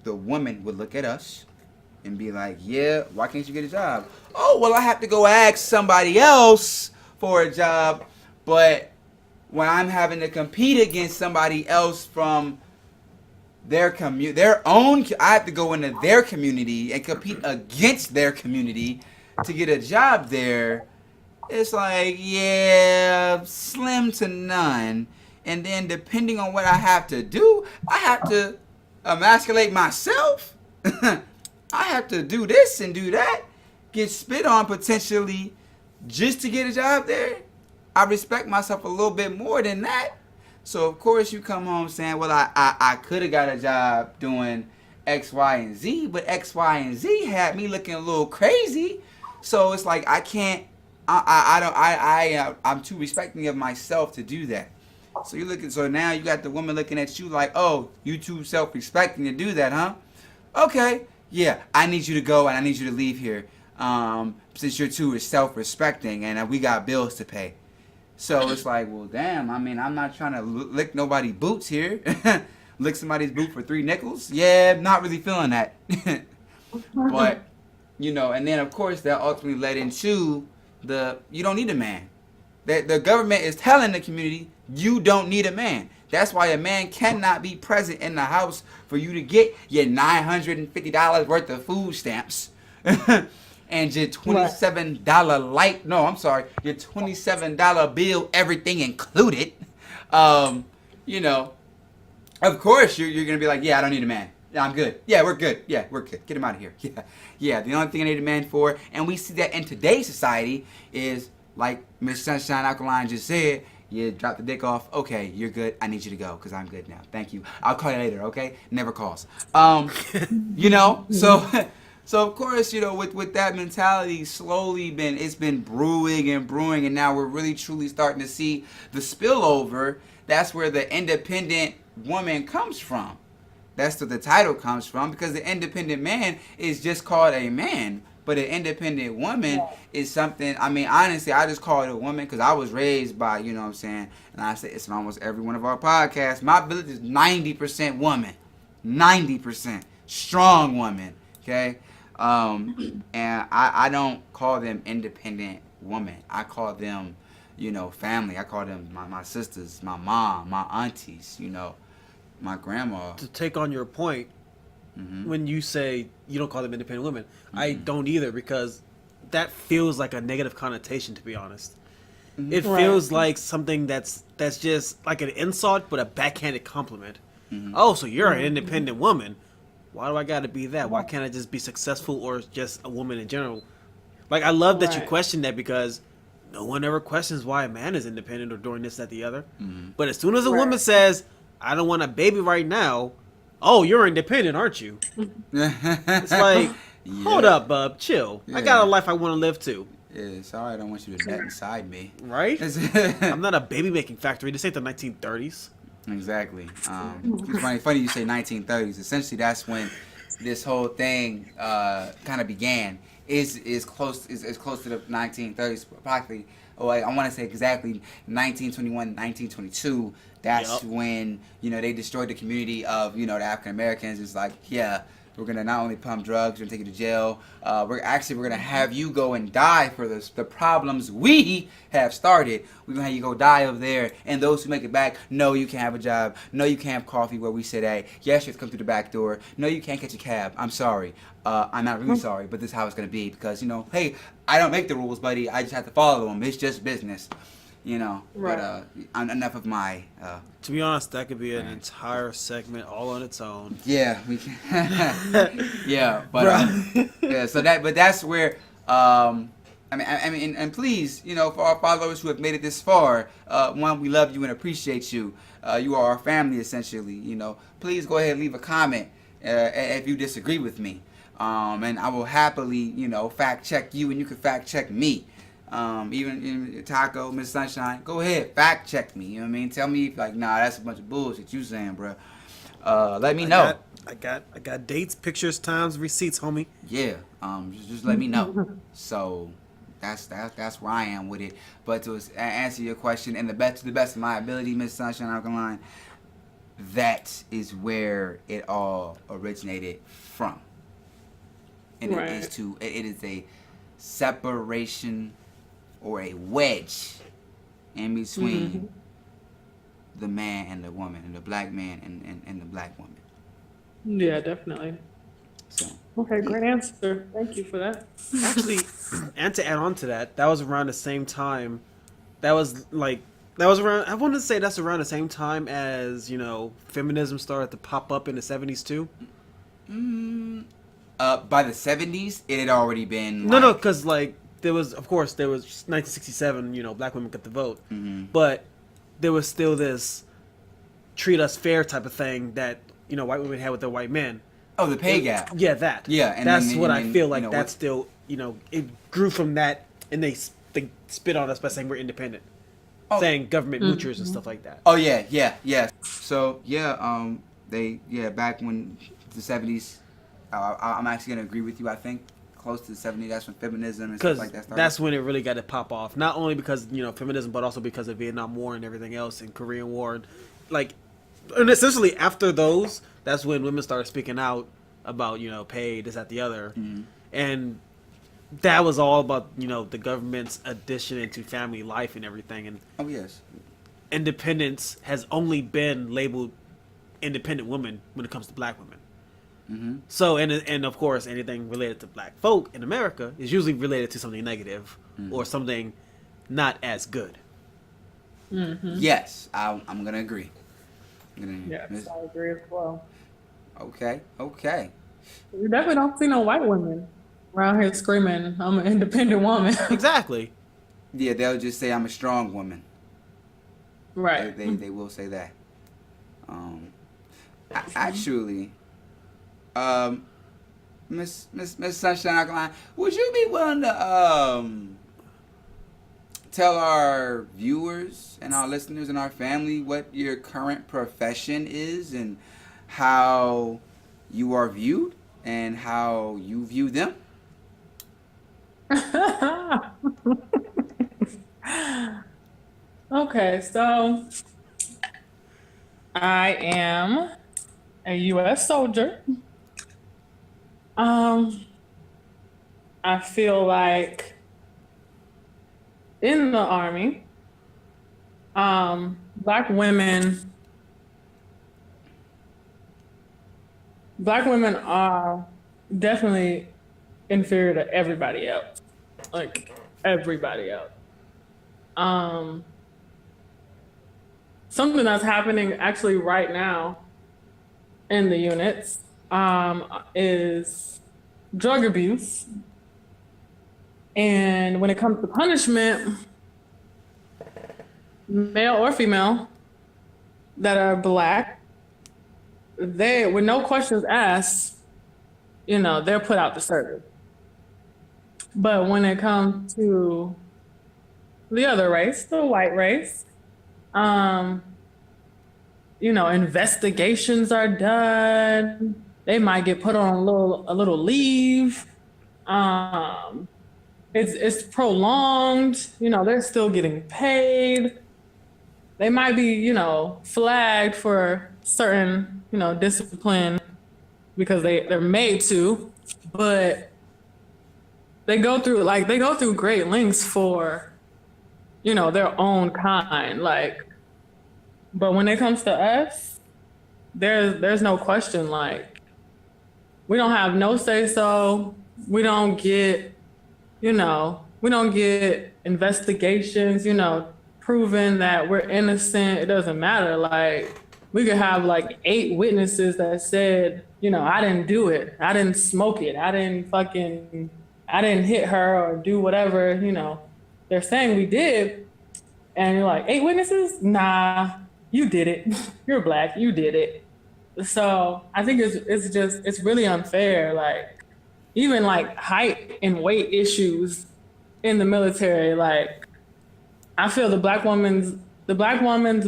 the woman would look at us and be like, yeah, why can't you get a job? Oh, well, I have to go ask somebody else for a job, but when I'm having to compete against somebody else from I have to go into their community and compete against their community to get a job there. It's like, yeah, slim to none. And then depending on what I have to do, I have to emasculate myself. I have to do this and do that. Get spit on potentially just to get a job there. I respect myself a little bit more than that. So, of course, you come home saying, well, I could have got a job doing X, Y, and Z, but X, Y, and Z had me looking a little crazy. So, it's like, I'm too respecting of myself to do that. So now you got the woman looking at you like, oh, you too self-respecting to do that, huh? Okay, yeah, I need you to go and I need you to leave here since you're too self-respecting and we got bills to pay. So it's like, well, damn, I mean, I'm not trying to lick nobody's boots here. lick somebody's boot for 3 nickels. Yeah, not really feeling that. But, you know, and then of course that ultimately led into you don't need a man. The government is telling the community you don't need a man. That's why a man cannot be present in the house for you to get your $950 worth of food stamps and your $27 your $27 bill, everything included. You know, of course you're gonna be like, yeah, I don't need a man. Yeah, I'm good. Yeah, we're good. Yeah, we're good. Get him out of here. Yeah. The only thing I need a man for, and we see that in today's society, is like Miss Sunshine Alkaline just said. You drop the dick off. Okay, you're good. I need you to go because I'm good now. Thank you. I'll call you later. Okay? Never calls. You know. So of course, you know, with that mentality, slowly it's been brewing, and now we're really truly starting to see the spillover. That's where the independent woman comes from. That's what the title comes from, because the independent man is just called a man. But an independent woman is something, I mean, honestly, I just call it a woman because I was raised by, you know what I'm saying, and I say it's in almost every one of our podcasts. My village is 90% woman. 90%. Strong woman, okay? And I don't call them independent women. I call them, you know, family. I call them my sisters, my mom, my aunties, you know, my grandma. To take on your point, when you say you don't call them independent women, I don't either, because that feels like a negative connotation, to be honest. It feels like something that's just like an insult, but a backhanded compliment. Oh, so you're an independent woman. Why do I gotta be that? Why can't I just be successful or just a woman in general? Like, I love that you question that, because no one ever questions why a man is independent or doing this, that, the other. But as soon as a woman says, I don't want a baby right now, oh, you're independent, aren't you? It's like, hold up, bub, chill. I got a life I want to live too. Yeah, sorry, I don't want you to net inside me. Right? I'm not a baby making factory. This ain't the 1930s. Exactly. It's funny you say 1930s. Essentially, that's when this whole thing kind of began. Is close to the 1930s, practically. Oh, I want to say exactly 1921, 1922. That's when, you know, they destroyed the community of, you know, the African Americans. It's like, yeah, we're gonna not only pump drugs, we're gonna take you to jail. We're gonna have you go and die for the problems we have started. We're gonna have you go die over there, and those who make it back, no, you can't have a job. No, you can't have coffee where we sit at. Yes, you have to come through the back door. No, you can't catch a cab. I'm sorry. I'm not really sorry, but this is how it's gonna be, because, you know, hey, I don't make the rules, buddy. I just have to follow them. It's just business. You know, but enough of my. To be honest, that could be an entire segment all on its own. Yeah, we can. Yeah, but yeah. So that's where. I mean, and please, you know, for our followers who have made it this far, one, we love you and appreciate you. You are our family, essentially. You know, please go ahead and leave a comment if you disagree with me, and I will happily, you know, fact check you, and you can fact check me. Even Taco, Miss Sunshine, go ahead, fact check me. You know what I mean? Tell me if, like, nah, that's a bunch of bullshit you saying, bro. Let me know. I got dates, pictures, times, receipts, homie. Yeah. Just let me know. So that's where I am with it. But to answer your question, and to the best of my ability, Miss Sunshine Alkaline, that is where it all originated from. And it is a separation or a wedge in between the man and the woman, and the black man and the black woman. Yeah, definitely. So, okay, great answer. Thank you for that. Actually, and to add on to that, that was around the same time. That was around. I want to say that's around the same time as, you know, feminism started to pop up in the 70s too. By the 70s, it had already been. No, because like there was 1967. You know, black women got the vote, but there was still this treat us fair type of thing that, you know, white women had with their white men. Oh, the pay gap. Yeah, that. Yeah, and that's what I feel like. You know, that's still, you know, it grew from that, and they spit on us by saying we're independent, saying government moochers and stuff like that. Oh yeah. So back when the 70s, I'm actually gonna agree with you. I think close to the 70s, that's when feminism and stuff like that started. That's when it really got to pop off. Not only because, you know, feminism, but also because of Vietnam War and everything else, and Korean War. Like, And essentially, after those, that's when women started speaking out about pay, this, that, the other, and that was all about the government's addition into family life and everything. And Oh yes. independence has only been labeled independent women when it comes to black women. So, and of course, anything related to black folk in America is usually related to something negative or something not as good. Yes, I'm gonna agree. Yes, I agree as well. Okay. Okay. You definitely don't see no white women around here screaming, "I'm an independent woman." Exactly. Yeah, they'll just say I'm a strong woman. Right. They will say that. Actually, Miss Sunshine Alkaline, would you be willing to tell our viewers and our listeners and our family what your current profession is and how you are viewed and how you view them? Okay, so I am a U.S. soldier. I feel like in the Army, black women are definitely inferior to everybody else. Like everybody else. Something that's happening actually right now in the units is drug abuse. And when it comes to punishment, male or female that are black, they, with no questions asked, they're put out to service. But when it comes to the other race, the white race, investigations are done. They might get put on a little leave. It's prolonged. They're still getting paid. They might be, flagged for certain, discipline because they're made to, but they go through great lengths for, their own kind. Like, but when it comes to us, there's no question. Like, we don't have no say so. We don't get, we don't get investigations, proving that we're innocent. It doesn't matter. Like, we could have like 8 witnesses that said, I didn't do it. I didn't smoke it. I didn't hit her or do whatever, they're saying we did. And you're like, 8 witnesses? Nah, you did it. You're black, you did it. So I think it's really unfair. Like, even like height and weight issues in the military, like, I feel the black woman's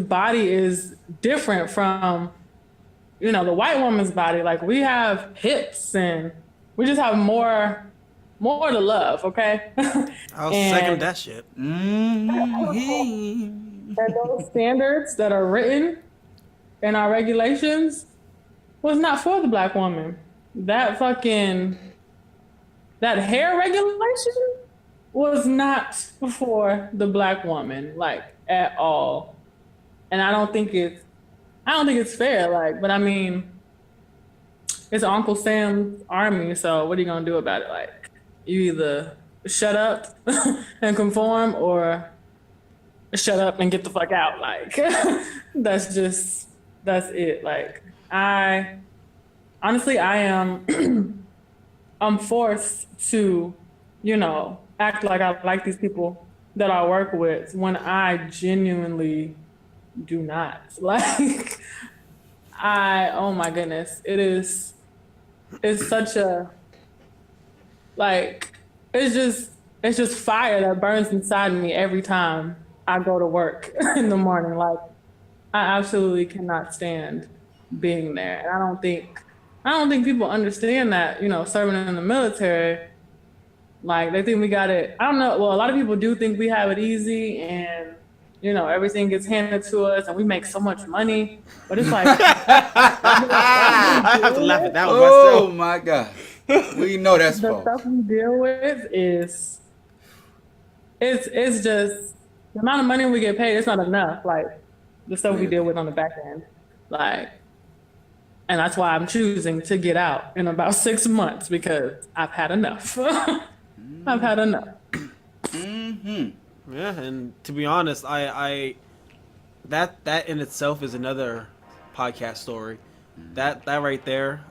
body is different from, the white woman's body. Like, we have hips and we just have more to love, okay? I'll second that shit. That those standards that are written in our regulations was not for the black woman. That hair regulation was not for the black woman, like, at all. And I don't think it's fair. Like, but I mean, it's Uncle Sam's army, so what are you gonna do about it? Like, you either shut up and conform, or shut up and get the fuck out. Like, that's it. Like, I am, I'm forced to, act like I like these people that I work with when I genuinely do not. Like, oh my goodness, it's such a, like, it's just fire that burns inside me every time I go to work in the morning. Like, I absolutely cannot stand being there. And I don't think people understand that, serving in the military, like, they think we got it. I don't know. Well, a lot of people do think we have it easy, and everything gets handed to us and we make so much money. But it's like, I have to laugh at that one Oh myself. my God. We know that's the false. stuff we deal with is, it's just, the amount of money we get paid, it's not enough. Like, the stuff we deal with on the back end. Like, and that's why I'm choosing to get out in about 6 months, because I've had enough. I've had enough. Yeah, and to be honest, I that in itself is another podcast story. That right there,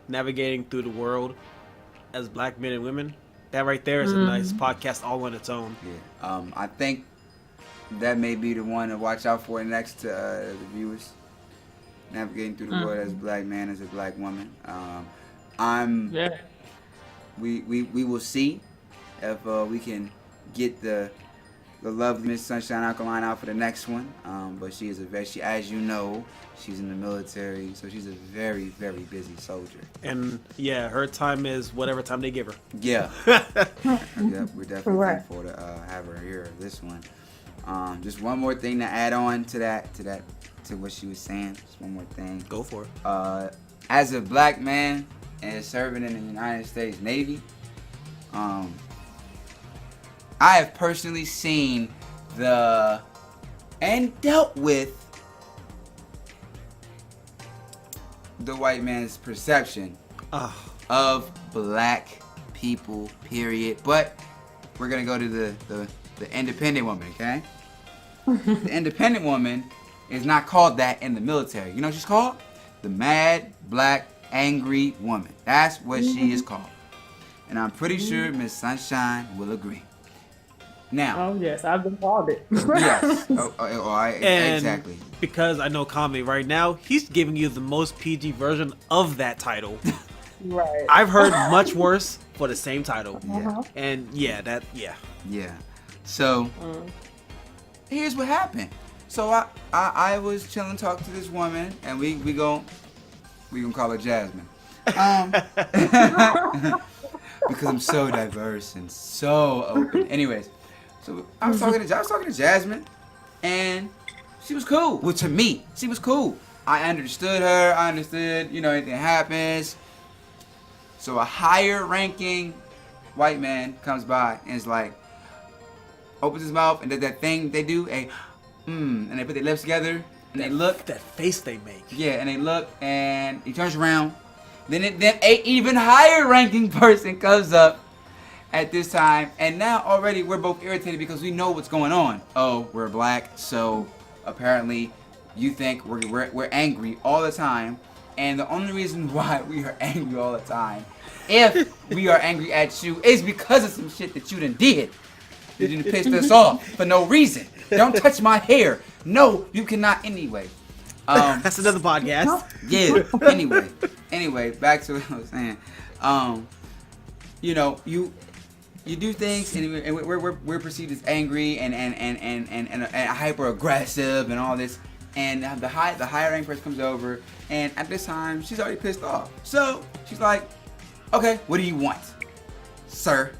navigating through the world as black men and women, that right there is a nice podcast all on its own. Yeah. I think that may be the one to watch out for next to the viewers. Navigating through the world as a black man, as a black woman. We will see if we can get the lovely Miss Sunshine Alkaline out for the next one. But she is as you know, she's in the military, so she's a very, very busy soldier. And yeah, her time is whatever time they give her. Yeah. Yeah, we're definitely Right. thankful to have her here. This one. Just one more thing to add on to what she was saying. Just one more thing. Go for it. As a black man and serving in the United States Navy, I have personally seen and dealt with the white man's perception of black people, period. But we're gonna go to the independent woman, okay? The independent woman is not called that in the military. You know what she's called? The mad, black, angry woman. That's what she is called. And I'm pretty sure Miss Sunshine will agree. Now. Oh, yes, I've been called it. Yes. And exactly. because I know Kami right now, he's giving you the most PG version of that title. Right. I've heard much worse for the same title. Yeah. And yeah. Yeah. So, here's what happened. So I was chilling, talking to this woman, and we gonna call her Jasmine. Because I'm so diverse and so open. Anyways, so I was talking to Jasmine, and she was cool. Well, to me, she was cool. I understood her. I understood, anything happens. So a higher ranking white man comes by and is like, opens his mouth and does that thing they do, and they put their lips together and they look. That face they make. Yeah, and they look and he turns around. Then a even higher ranking person comes up at this time, and now already we're both irritated because we know what's going on. Oh, we're black, so apparently you think we're angry all the time, and the only reason why we are angry all the time, if we are angry at you, is because of some shit that you done did. You done pissed us off for no reason. Don't touch my hair. No, you cannot anyway. That's another podcast. Yeah. Anyway, back to what I was saying. You do things, and we're perceived as angry and hyper aggressive and all this. And the higher rank person comes over, and at this time she's already pissed off. So she's like, "Okay, what do you want, sir?"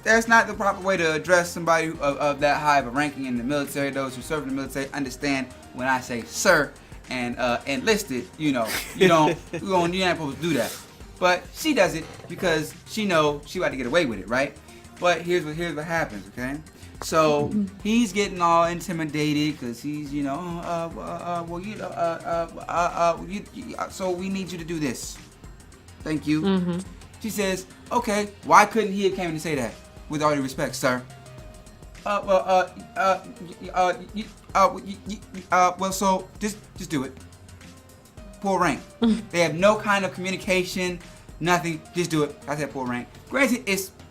That's not the proper way to address somebody of that high of a ranking in the military. Those who serve in the military understand when I say sir and enlisted, you're not supposed to do that. But she does it because she knows she about to get away with it, right? But here's what happens, okay? So he's getting all intimidated because he's, so we need you to do this. Thank you. Mm-hmm. She says, okay, why couldn't he have came and say that? With all due respect, sir. Well, so just do it. Poor rank. They have no kind of communication, nothing. Just do it. I said poor rank. Granted,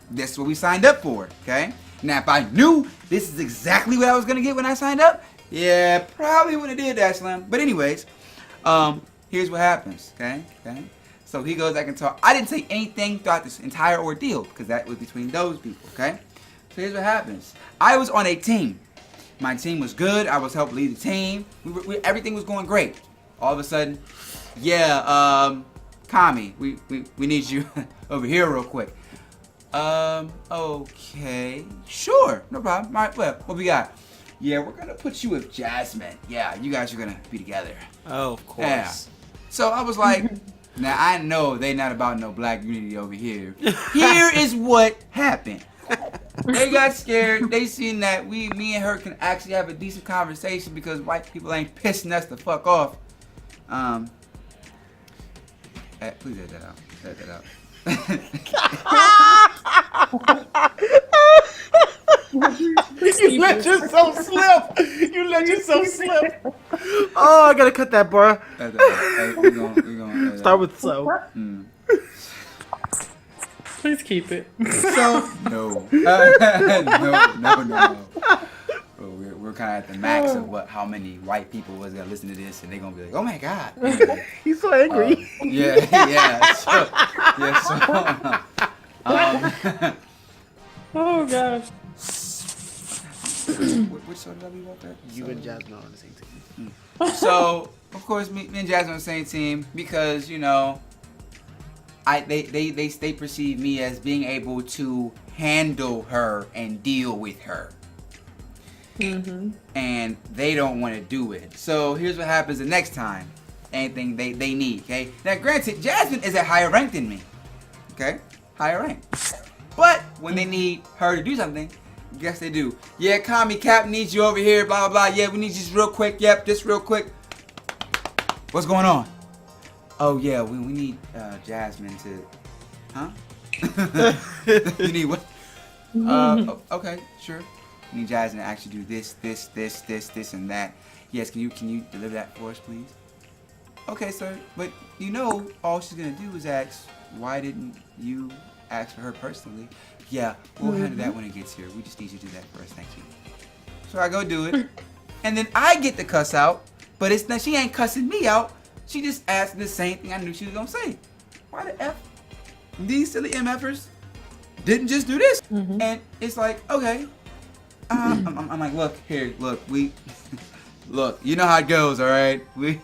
that's what we signed up for, okay? Now, if I knew this is exactly what I was gonna get when I signed up, yeah, probably would have did that, Slim. But anyways, here's what happens, okay? So he goes back and talk. I didn't say anything throughout this entire ordeal because that was between those people, okay? So here's what happens. I was on a team. My team was good. I was helping lead the team. Everything was going great. All of a sudden, Kami, we need you over here real quick. Okay. Sure. No problem. All right, well, what we got? Yeah, we're gonna put you with Jasmine. Yeah, you guys are gonna be together. Oh, of course. Yeah. So I was like, now I know they not about no black unity over here. Here is what happened. They got scared. They seen that me and her can actually have a decent conversation because white people ain't pissing us the fuck off. Please edit that out. Edit that out. You let yourself slip. You let yourself slip. Oh, I gotta cut that, bro. Edit that out. Hey, we gonna Start with so. Please keep it. So no. No. We're kind of at the max of how many white people was gonna listen to this, and they're gonna be like, oh my god. Anyway, He's so angry. yeah. Oh gosh. Which side did I leave off at? You and Jasmine are on the same team. So of course, me and Jasmine are on the same team because they perceive me as being able to handle her and deal with her. And they don't want to do it. So here's what happens the next time. Anything they need, okay? Now granted, Jasmine is a higher rank than me. Okay? Higher rank. But when they need her to do something, guess they do. Yeah, Kami Cap needs you over here, blah blah blah. Yeah, we need you just real quick. Yep, just real quick. What's going on? Oh yeah, we need Jasmine to You need what? Okay, sure. We need Jasmine to actually do this, and that. Yes, can you deliver that for us, please? Okay, sir. But all she's gonna do is ask, why didn't you ask for her personally? Yeah, we'll handle that when it gets here. We just need you to do that for us, thank you. So I go do it, and then I get the cuss out, but it's not. She ain't cussing me out. She just asked the same thing I knew she was gonna say. Why the F? These silly MFers didn't just do this, and it's like, okay. I'm like, look, look, you know how it goes, all right? We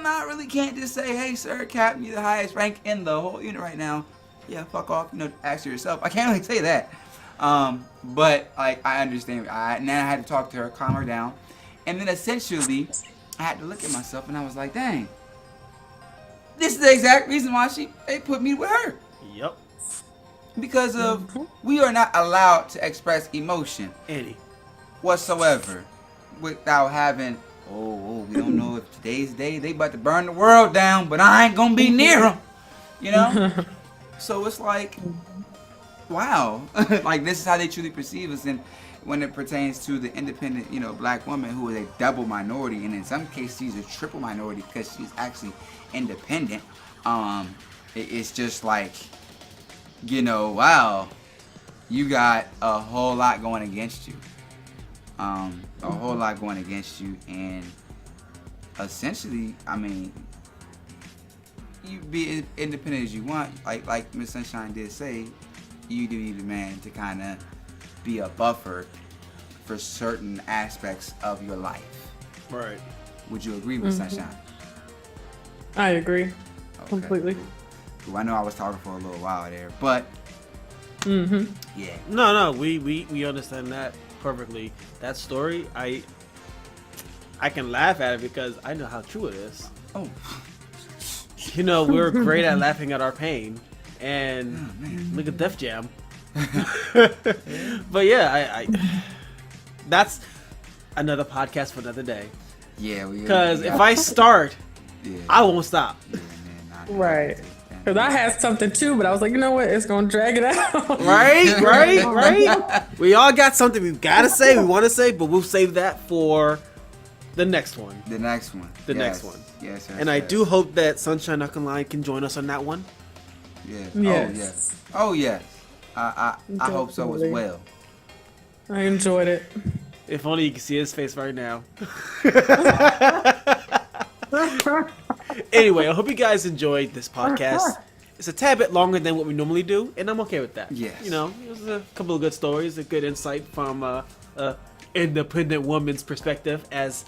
not really can't just say, hey, sir, Captain, you're the highest rank in the whole unit right now. Yeah, fuck off, ask yourself. I can't really say that. But, like, I understand. And then I had to talk to her, calm her down. And then, essentially, I had to look at myself, and I was like, dang. This is the exact reason why they put me with her. Yep. Because of we are not allowed to express emotion whatsoever without having we don't know if today's day they about to burn the world down, but I ain't gonna be near them, So it's like, wow, like this is how they truly perceive us. And when it pertains to the independent black woman who is a double minority, and in some cases she's a triple minority because she's actually independent, it's just like, wow, you got a whole lot going against you. A whole lot going against you, and essentially, I mean, you be independent as you want. Like Miss Sunshine did say, you do need a man to kind of be a buffer for certain aspects of your life. Right. Would you agree with Sunshine? I agree completely. Cool. I know I was talking for a little while there, but yeah. No, we understand that perfectly. That story, I can laugh at it because I know how true it is. Oh. We're great at laughing at our pain, and look at Def Jam. But yeah, I that's another podcast for another day. Yeah, because if I start, I won't stop. Yeah, man, right. Because I had something too, but I was like, you know what? It's going to drag it out. Right. We all got something we've got to say, we want to say, but we'll save that for the next one. The next one. Yes. And I do hope that Sunshine Line can join us on that one. Yeah. Yes. Oh, yes. I hope so as well. I enjoyed it. If only you can see his face right now. Anyway, I hope you guys enjoyed this podcast. It's a tad bit longer than what we normally do, and I'm okay with that. Yes. It was a couple of good stories, a good insight from a independent woman's perspective, as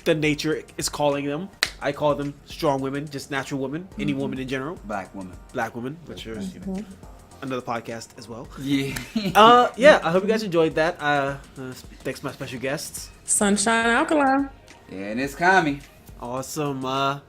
the nature is calling them. I call them strong women, just natural women, any woman in general. Black woman. Black women, which are another podcast as well. Yeah. Yeah, I hope you guys enjoyed that. Thanks to my special guests. Sunshine Alkaline. And it's Kami. Awesome.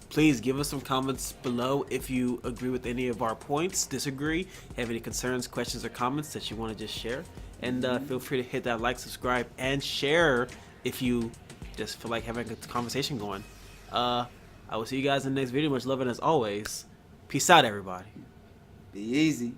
Please give us some comments below if you agree with any of our points, disagree, have any concerns, questions, or comments that you want to just share. And feel free to hit that like, subscribe, and share if you just feel like having a conversation going. I will see you guys in the next video. Much love, and as always, peace out, everybody. Be easy.